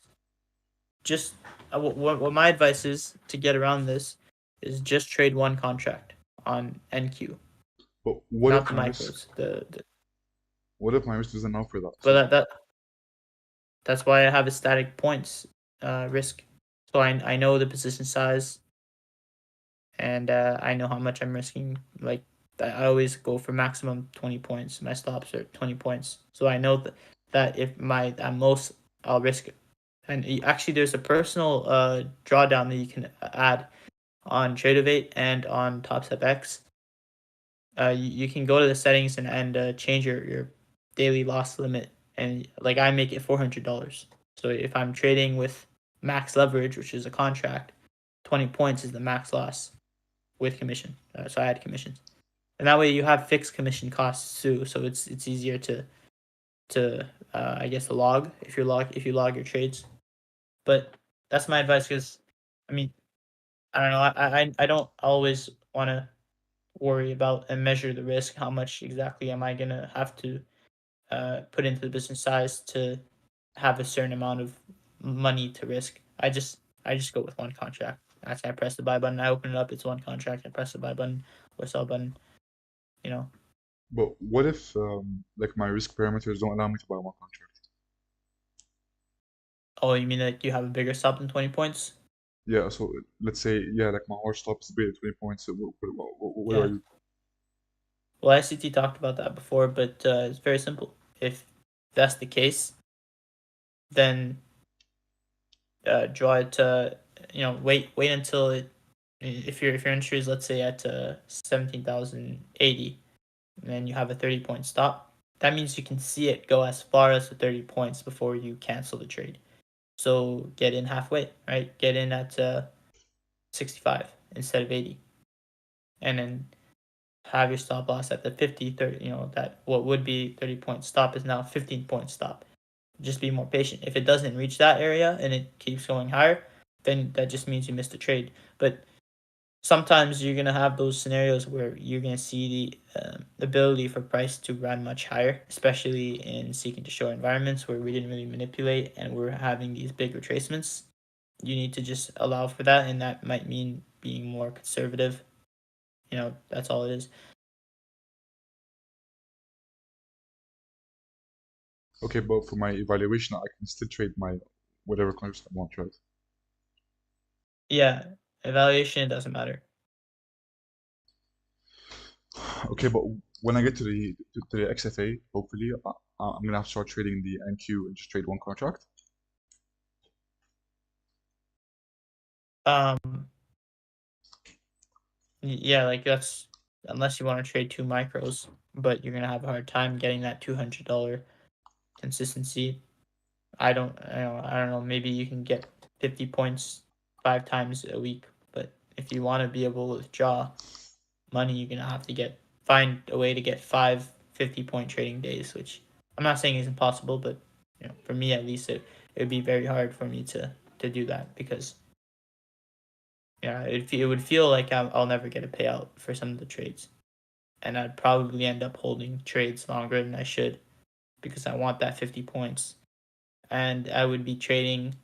[SPEAKER 2] Just what my advice is to get around this is just trade one contract on NQ,
[SPEAKER 1] But
[SPEAKER 2] not the micros.
[SPEAKER 1] what if my risk doesn't offer that?
[SPEAKER 2] But
[SPEAKER 1] So,
[SPEAKER 2] that's why I have a static points risk. So I know the position size, and I know how much I'm risking. Like I always go for maximum 20 points. My stops are 20 points. So I know that if my at most I'll risk it. And actually, there's a personal drawdown that you can add on Tradeovate and on TopStep X. You can go to the settings and change your daily loss limit, and like I make it $400. So if I'm trading with max leverage, which is a contract, 20 points is the max loss with commission. So I add commissions, and that way you have fixed commission costs too. So it's easier to I guess log if you log your trades. But that's my advice because I mean I don't know I don't always want to worry about and measure the risk. How much exactly am I gonna have to put into the business size to have a certain amount of money to risk? I just go with one contract. I press the buy button. I open it up. It's one contract. I press the buy button or sell button. You know.
[SPEAKER 1] But what if like my risk parameters don't allow me to buy one contract?
[SPEAKER 2] Oh, you mean that you have a bigger stop than 20 points?
[SPEAKER 1] Yeah, so let's say yeah, like my hard stop is big at 20 points. So what do I
[SPEAKER 2] Yeah.
[SPEAKER 1] do?
[SPEAKER 2] Well, ICT talked about that before, but it's very simple. If that's the case, then draw it. Wait until it. If your entry is, let's say, at 17,080, and then you have a 30 point stop, that means you can see it go as far as the 30 points before you cancel the trade. So get in halfway, right? Get in at 65 instead of 80, and then have your stop loss at the 50, 30. That what would be 30 point stop is now 15 point stop. Just be more patient. If it doesn't reach that area and it keeps going higher, then that just means you missed a trade. But sometimes you're gonna have those scenarios where you're gonna see the ability for price to run much higher, especially in seeking to show environments where we didn't really manipulate and we're having these big retracements. You need to just allow for that, and that might mean being more conservative. That's all it is.
[SPEAKER 1] Okay, but for my evaluation, I can still trade my whatever contract I want, right?
[SPEAKER 2] Yeah, evaluation, it doesn't matter.
[SPEAKER 1] Okay, but when I get to the XFA, hopefully, I'm gonna have to start trading the NQ and just trade one contract.
[SPEAKER 2] Um, yeah, like that's unless you want to trade two micros, but you're gonna have a hard time getting that $200 consistency. I don't know. Maybe you can get 50 points 5 times a week, but if you want to be able to withdraw money, you're gonna have to find a way to get 5 50 point trading days, which I'm not saying is impossible, but for me at least, it would be very hard for me to do that because yeah, it would feel like I'll never get a payout for some of the trades, and I'd probably end up holding trades longer than I should because I want that 50 points, and I would be trading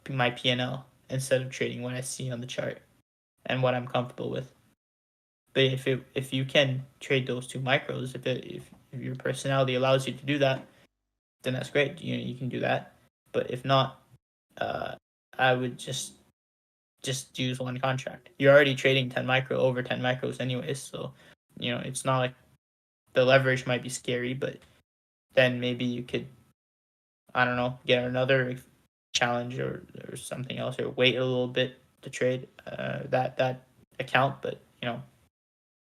[SPEAKER 2] my P&L instead of trading what I see on the chart and what I'm comfortable with. But if you can trade those two micros, if your personality allows you to do that, then that's great. You can do that. But if not, uh, I would just use one contract. You're already trading 10 micro over 10 micros anyways, so it's not like the leverage might be scary, but then maybe you could, I don't know, get another challenge or something else, or wait a little bit to trade that account. But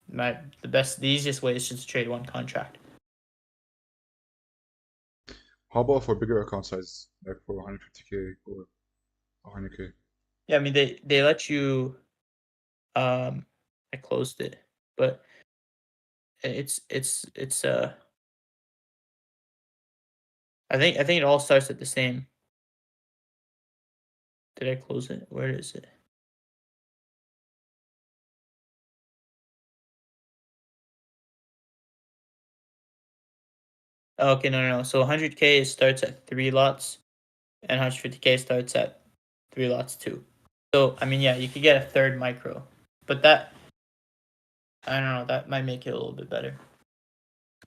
[SPEAKER 2] the easiest way is just to trade one contract.
[SPEAKER 1] How about for bigger account size, like for 150K or 100K?
[SPEAKER 2] Yeah, I mean they let you. Um, I closed it, but it's. I think it all starts at the same. Did I close it? Where is it? Oh, okay, no. So 100K starts at 3 lots, and 150K starts at 3 lots too. So I mean, yeah, you could get a third micro, but that, I don't know, that might make it a little bit better.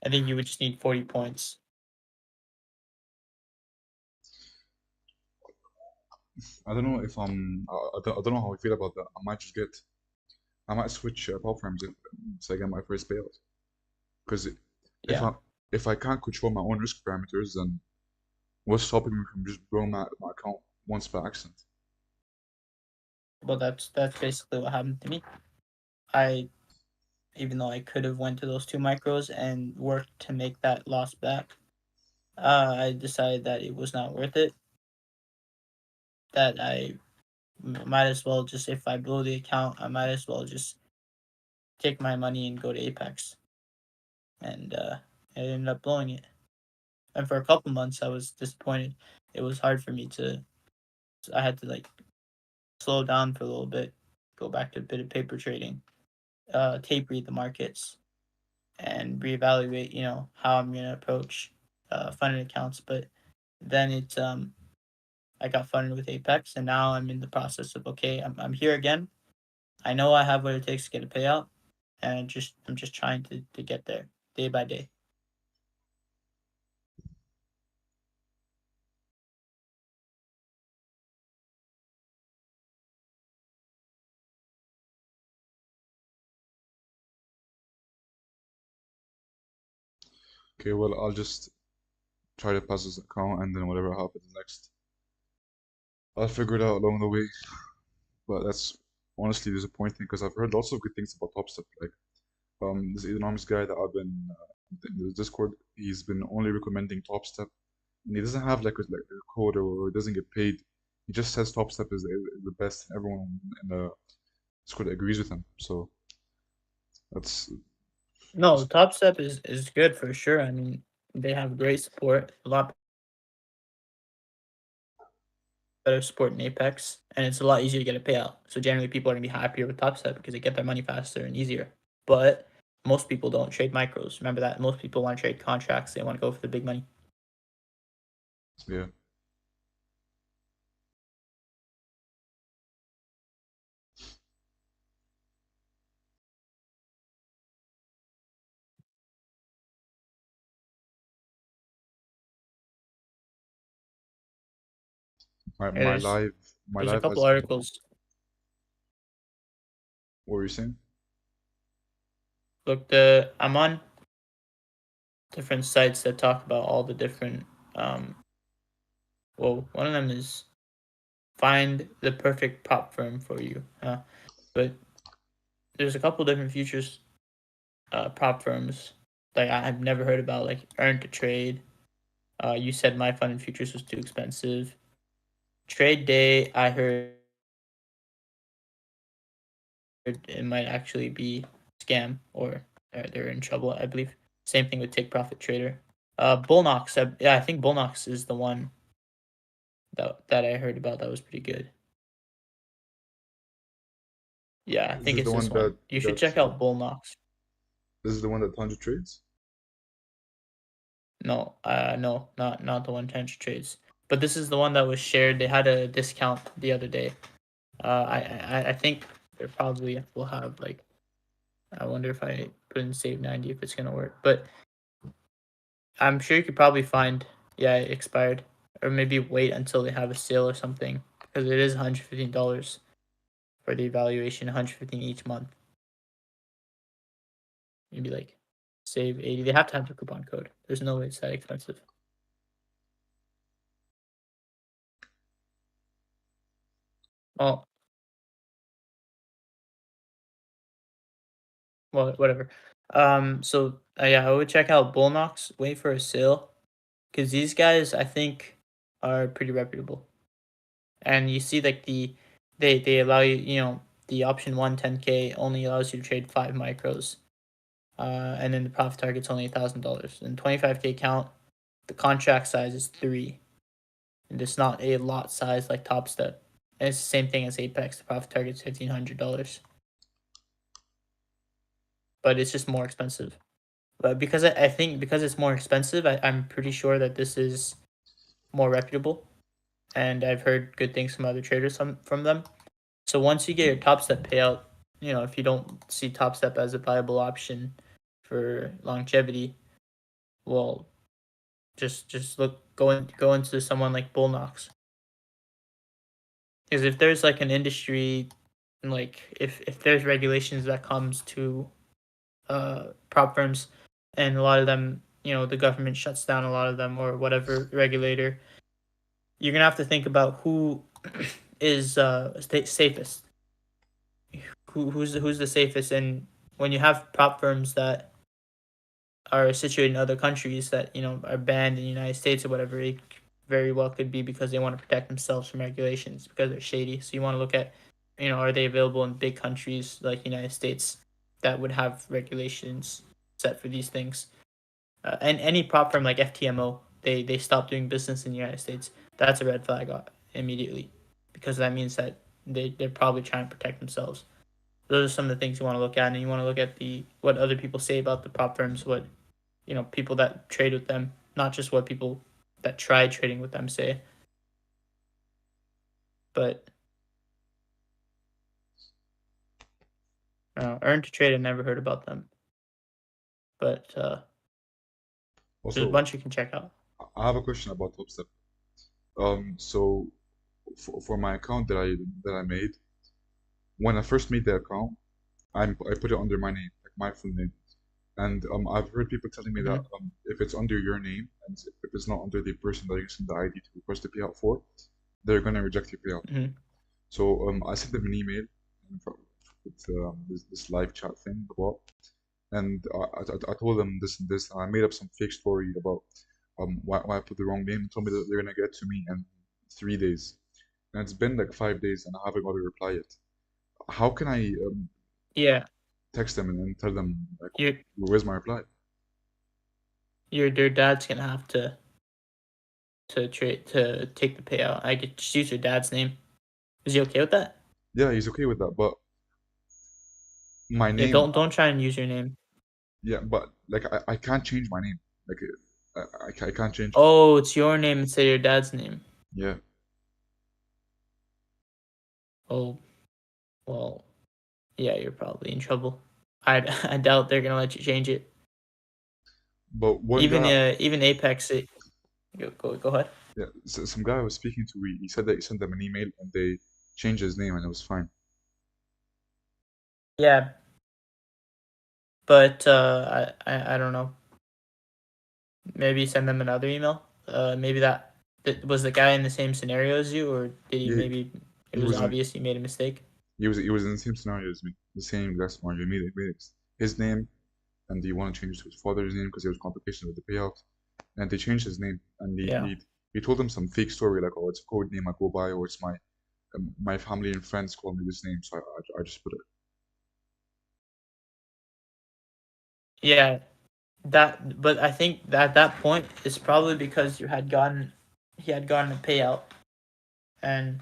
[SPEAKER 2] I think you would just need 40 points.
[SPEAKER 1] I don't know if I don't know how I feel about that. I might switch platforms if I get my first payout. Because if
[SPEAKER 2] Yeah,
[SPEAKER 1] I if I can't control my own risk parameters, then what's stopping me from just growing my account once by accident?
[SPEAKER 2] but that's basically what happened to me. I Even though I could have went to those two micros and worked to make that loss back, I decided that it was not worth it. That might as well just, if I blow the account, I might as well just take my money and go to Apex. And I ended up blowing it. And for a couple months, I was disappointed. It was hard for me to. I had to like slow down for a little bit, go back to a bit of paper trading, tape read the markets and reevaluate, how I'm gonna approach funded accounts. But then I got funded with Apex, and now I'm in the process of, okay, I'm here again. I know I have what it takes to get a payout, and I'm just trying to get there day by day.
[SPEAKER 1] Okay, well, I'll just try to pass this account, and then whatever happens next, I'll figure it out along the way. But that's honestly disappointing because I've heard lots of good things about TopStep. Like, this economics guy that I've been in the Discord, he's been only recommending TopStep, and he doesn't have like a code or doesn't get paid. He just says TopStep is the best, and everyone in the Discord agrees with him. So that's
[SPEAKER 2] No, Top Step is good for sure. I mean, they have great support, a lot better support in Apex, and it's a lot easier to get a payout. So generally, people are gonna be happier with Top Step because they get their money faster and easier. But most people don't trade micros. Remember that most people want to trade contracts. They want to go for the big money.
[SPEAKER 1] yeah. My my
[SPEAKER 2] There's
[SPEAKER 1] live my
[SPEAKER 2] there's a
[SPEAKER 1] live
[SPEAKER 2] couple
[SPEAKER 1] has
[SPEAKER 2] articles.
[SPEAKER 1] what were you saying?
[SPEAKER 2] Look, I'm on different sites that talk about all the different. Well, one of them is find the perfect prop firm for you. But there's a couple different futures prop firms like I've never heard about, like Earn to Trade. You said my fund in futures was too expensive. Trade Day, I heard it might actually be scam or they're in trouble, I believe. Same thing with Take Profit Trader. Bullnox, yeah, I think Bullnox is the one that I heard about that was pretty good. Yeah, I
[SPEAKER 1] This
[SPEAKER 2] think
[SPEAKER 1] is the
[SPEAKER 2] it's
[SPEAKER 1] one
[SPEAKER 2] this one.
[SPEAKER 1] that
[SPEAKER 2] You should
[SPEAKER 1] that
[SPEAKER 2] check out Bullnox.
[SPEAKER 1] this is the one that 100 trades.
[SPEAKER 2] No, no, not the 110 trades. But this is the one that was shared. They had a discount the other day. I think they probably will have like. I wonder if I put in save 90 if it's gonna work. But I'm sure you could probably find. Yeah, it expired, or maybe wait until they have a sale or something because it is $115 for the evaluation, 115 each month. Maybe like save 80. They have to have the coupon code. There's no way it's that expensive. Oh, well, whatever. So yeah, I would check out Bullnox. Wait for a sale, because these guys I think are pretty reputable. And you see like they allow you, the option 110K only allows you to trade 5 micros. And then the profit target's only $1,000. And 25K count, the contract size is 3, and it's not a lot size like Top Step. And it's the same thing as Apex. The profit target's $1,500, but it's just more expensive. But because I think because it's more expensive, I'm pretty sure that this is more reputable, and I've heard good things from other traders from them. So once you get your Top Step payout, if you don't see Top Step as a viable option for longevity, well, just go into someone like Bullnox. Because if there's like an industry, like if there's regulations that comes to prop firms, and a lot of them, the government shuts down a lot of them or whatever regulator, you're gonna have to think about who is safest. Who's the safest? And when you have prop firms that are situated in other countries that are banned in the United States or whatever, it very well could be because they want to protect themselves from regulations because they're shady. So you want to look at, are they available in big countries like United States that would have regulations set for these things? And any prop firm like FTMO, they stop doing business in the United States. That's a red flag immediately, because that means that they're probably trying to protect themselves. those are some of the things you want to look at, and you want to look at what other people say about the prop firms, what people that trade with them, not just what people that try trading with them say. But earn to trade, I never heard about them, but there's a
[SPEAKER 1] Also,
[SPEAKER 2] bunch you can check out.
[SPEAKER 1] I have a question about Top. So for my account that I made, when I first made the account, I put it under my name, like my full name. And I've heard people telling me that
[SPEAKER 2] Hmm.
[SPEAKER 1] if it's under your name and if it's not under the person that you're using the ID to request the payout for, they're gonna reject your payout.
[SPEAKER 2] Hmm.
[SPEAKER 1] So I sent them an email with this live chat thing about, and I told them this and this, and I made up some fake story about why I put the wrong name. And told me that they're gonna get to me in 3 days, and it's been like 5 days, and I haven't got a reply yet. How can I
[SPEAKER 2] Yeah,
[SPEAKER 1] text them and then tell them like,
[SPEAKER 2] your
[SPEAKER 1] where's my reply?
[SPEAKER 2] your dad's gonna have to take the payout. I could just use your dad's name. Is he okay with that?
[SPEAKER 1] Yeah, he's okay with that, but my
[SPEAKER 2] Yeah,
[SPEAKER 1] name,
[SPEAKER 2] don't try and use your name.
[SPEAKER 1] yeah, but like I can't change my name. Like I can't change it.
[SPEAKER 2] Oh, it's your name instead of your dad's name.
[SPEAKER 1] Yeah,
[SPEAKER 2] Oh, well, yeah, you're probably in trouble. I I doubt they're gonna let you change it.
[SPEAKER 1] but one guy,
[SPEAKER 2] Even Apex, go ahead.
[SPEAKER 1] yeah, some guy I was speaking to, he said that he sent them an email and they changed his name and it was fine.
[SPEAKER 2] Yeah, but I don't know. Maybe send them another email. Maybe that was the guy in the same scenario as you, or did he
[SPEAKER 1] Yeah,
[SPEAKER 2] maybe it
[SPEAKER 1] he
[SPEAKER 2] was
[SPEAKER 1] was in
[SPEAKER 2] obvious he made a mistake?
[SPEAKER 1] he was in the same scenario as me, the same exact scenario. He made his name and he wanted to change it to his father's name because there was complication with the payout, and they changed his name and
[SPEAKER 2] Yeah.
[SPEAKER 1] he told them some fake story like, oh, it's a code name I go by, or it's my family and friends call me this name, so I just put it.
[SPEAKER 2] Yeah, but I think that at that point it's probably because he had gotten a payout, and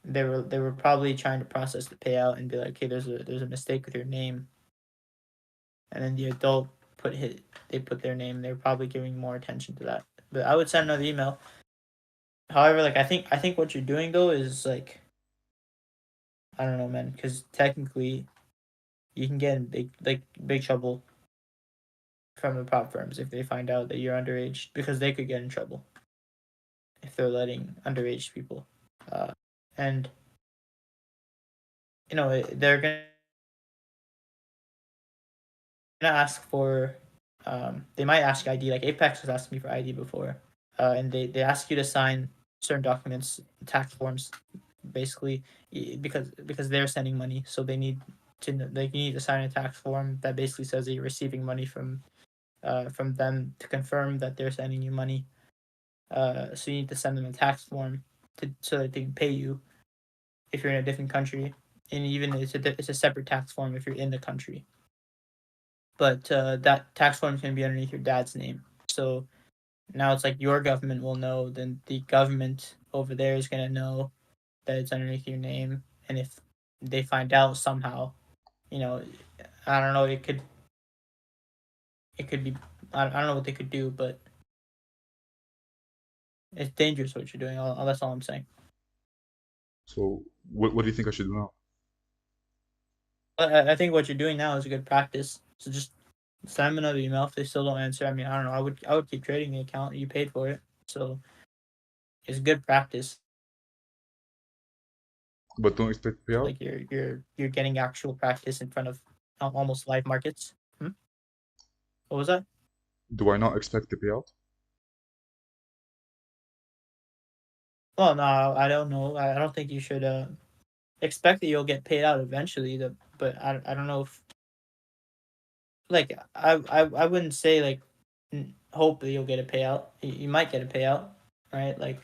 [SPEAKER 2] they were probably trying to process the payout and be like, okay, there's a mistake with your name, and then the adult they put their name. They're probably giving more attention to that. But I would send another email. However, like I think what you're doing though is like, I don't know, man, because technically you can get in big trouble from the prop firms if they find out that you're underage, because they could get in trouble if they're letting underage people. Uh, and they're gonna ask for, they might ask ID. Like Apex was asking me for ID before, and they ask you to sign certain documents, tax forms, basically, because they're sending money, so they need to sign a tax form that basically says that you're receiving money from them to confirm that they're sending you money. So you need to send them a tax form so that they can pay you if you're in a different country, and even it's a separate tax form if you're in the country. But that tax form is going to be underneath your dad's name. So now it's like your government will know, then the government over there is going to know that it's underneath your name, and if they find out somehow, you know, I don't know, it could be, I don't know what they could do, but it's dangerous what you're doing. That's all I'm saying.
[SPEAKER 1] So what do you think I should do now?
[SPEAKER 2] But I think what you're doing now is a good practice. So just send them another email if they still don't answer. I mean, I don't know. I would keep trading the account. You paid for it, so it's good practice.
[SPEAKER 1] But don't expect the payout?
[SPEAKER 2] Like you're getting actual practice in front of almost live markets. Hmm? What was that?
[SPEAKER 1] Do I not expect the payout?
[SPEAKER 2] Well, no, I don't know. I don't think you should expect that you'll get paid out eventually. But I don't know if, like, I wouldn't say like hope that you'll get a payout. You might get a payout, right? Like,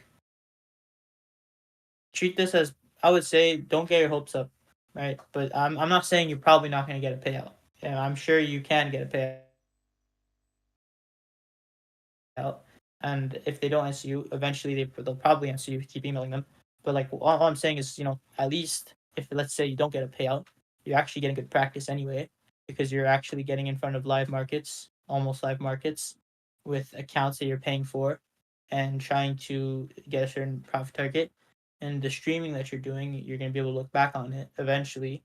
[SPEAKER 2] treat this as, I would say, don't get your hopes up, right? But I'm not saying you're probably not going to get a payout. Yeah, I'm sure you can get a payout. And if they don't answer you, eventually they'll probably answer you. Keep emailing them. But like, all I'm saying is, at least if, let's say, you don't get a payout, you're actually getting good practice anyway, because you're actually getting in front of live markets, almost live markets, with accounts that you're paying for, and trying to get a certain profit target. And the streaming that you're doing, you're going to be able to look back on it eventually,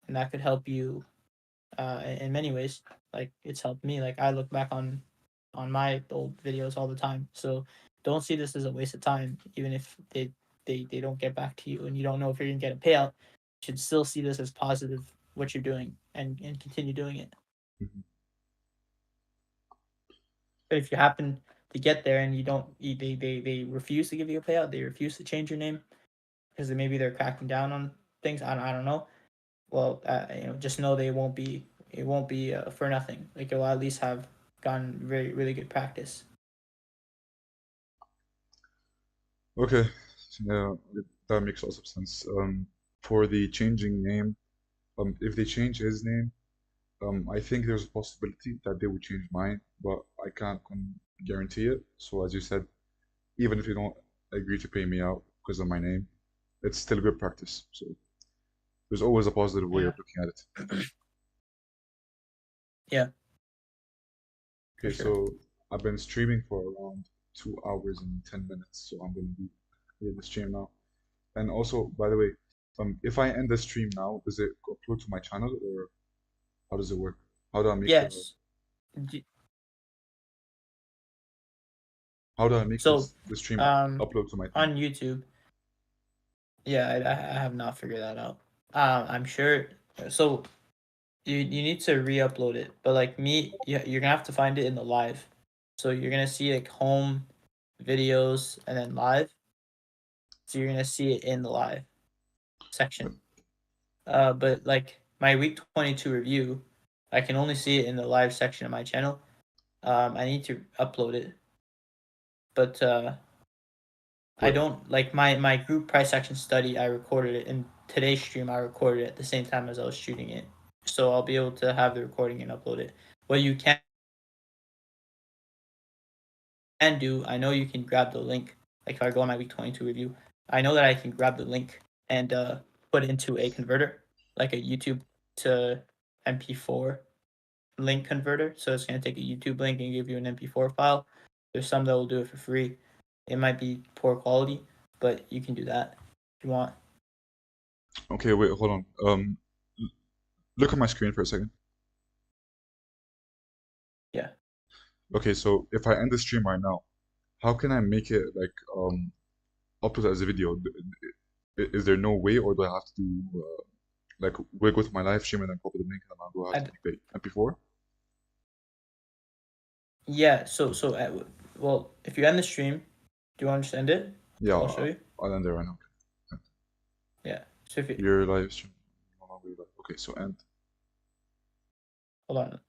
[SPEAKER 2] and that could help you in many ways. Like it's helped me. Like I look back on my old videos all the time. So don't see this as a waste of time, even if they don't get back to you and you don't know if you're gonna get a payout. You should still see this as positive what you're doing and continue doing it.
[SPEAKER 1] Mhm.
[SPEAKER 2] But if you happen to get there and you don't, they refuse to give you a payout, they refuse to change your name because maybe they're cracking down on things. I don't know. Well, just know they won't be. It won't be for nothing. Like you'll at least have gotten really good practice.
[SPEAKER 1] Okay, yeah, that makes lots of sense. For the changing name, if they change his name, I think there's a possibility that they would change mine, but I can't guarantee it. So as you said, even if you don't agree to pay me out because of my name, it's still good practice. So there's always a positive way
[SPEAKER 2] Yeah,
[SPEAKER 1] of looking at it.
[SPEAKER 2] yeah, for
[SPEAKER 1] Okay,
[SPEAKER 2] sure.
[SPEAKER 1] so I've been streaming for around 2 hours and 10 minutes, so I'm gonna be in the stream now. And also, by the way, if I end the stream now, does it upload to my channel or how does it work? How do I make the
[SPEAKER 2] Yes. D-
[SPEAKER 1] how do I make
[SPEAKER 2] So,
[SPEAKER 1] the stream
[SPEAKER 2] um,
[SPEAKER 1] upload to my thing?
[SPEAKER 2] on YouTube, yeah, I have not figured that out. I'm sure. So you need to re-upload it, but like me, you're gonna have to find it in the live. So you're gonna see like home, videos, and then live. So you're gonna see it in the live section. But like my week 22 review, I can only see it in the live section of my channel. I need to upload it, but I
[SPEAKER 1] Wait,
[SPEAKER 2] don't like my group price action study. I recorded it in today's stream. I recorded it at the same time as I was shooting it, so I'll be able to have the recording and upload it. What you can do, I know you can grab the link. Like if I go on my week 22 review, I know that I can grab the link and put it into a converter, like a YouTube to MP4 link converter. So it's going to take a YouTube link and give you an MP4 file. There's some that will do it for free. It might be poor quality, but you can do that if you want.
[SPEAKER 1] okay, wait, hold on. Look at my screen for a second.
[SPEAKER 2] Yeah.
[SPEAKER 1] Okay, so if I end the stream right now, how can I make it like upload it as a video? Is there no way, or do I have to do like we go to my live stream and then copy the link and then do I have to
[SPEAKER 2] I,
[SPEAKER 1] make the MP4?
[SPEAKER 2] yeah. Well, if you end the stream, do you want to just end it?
[SPEAKER 1] Yeah,
[SPEAKER 2] I'll show you.
[SPEAKER 1] I'll end it right now.
[SPEAKER 2] Yeah. So if you
[SPEAKER 1] Your live stream. No longer live. Okay, so end.
[SPEAKER 2] hold on.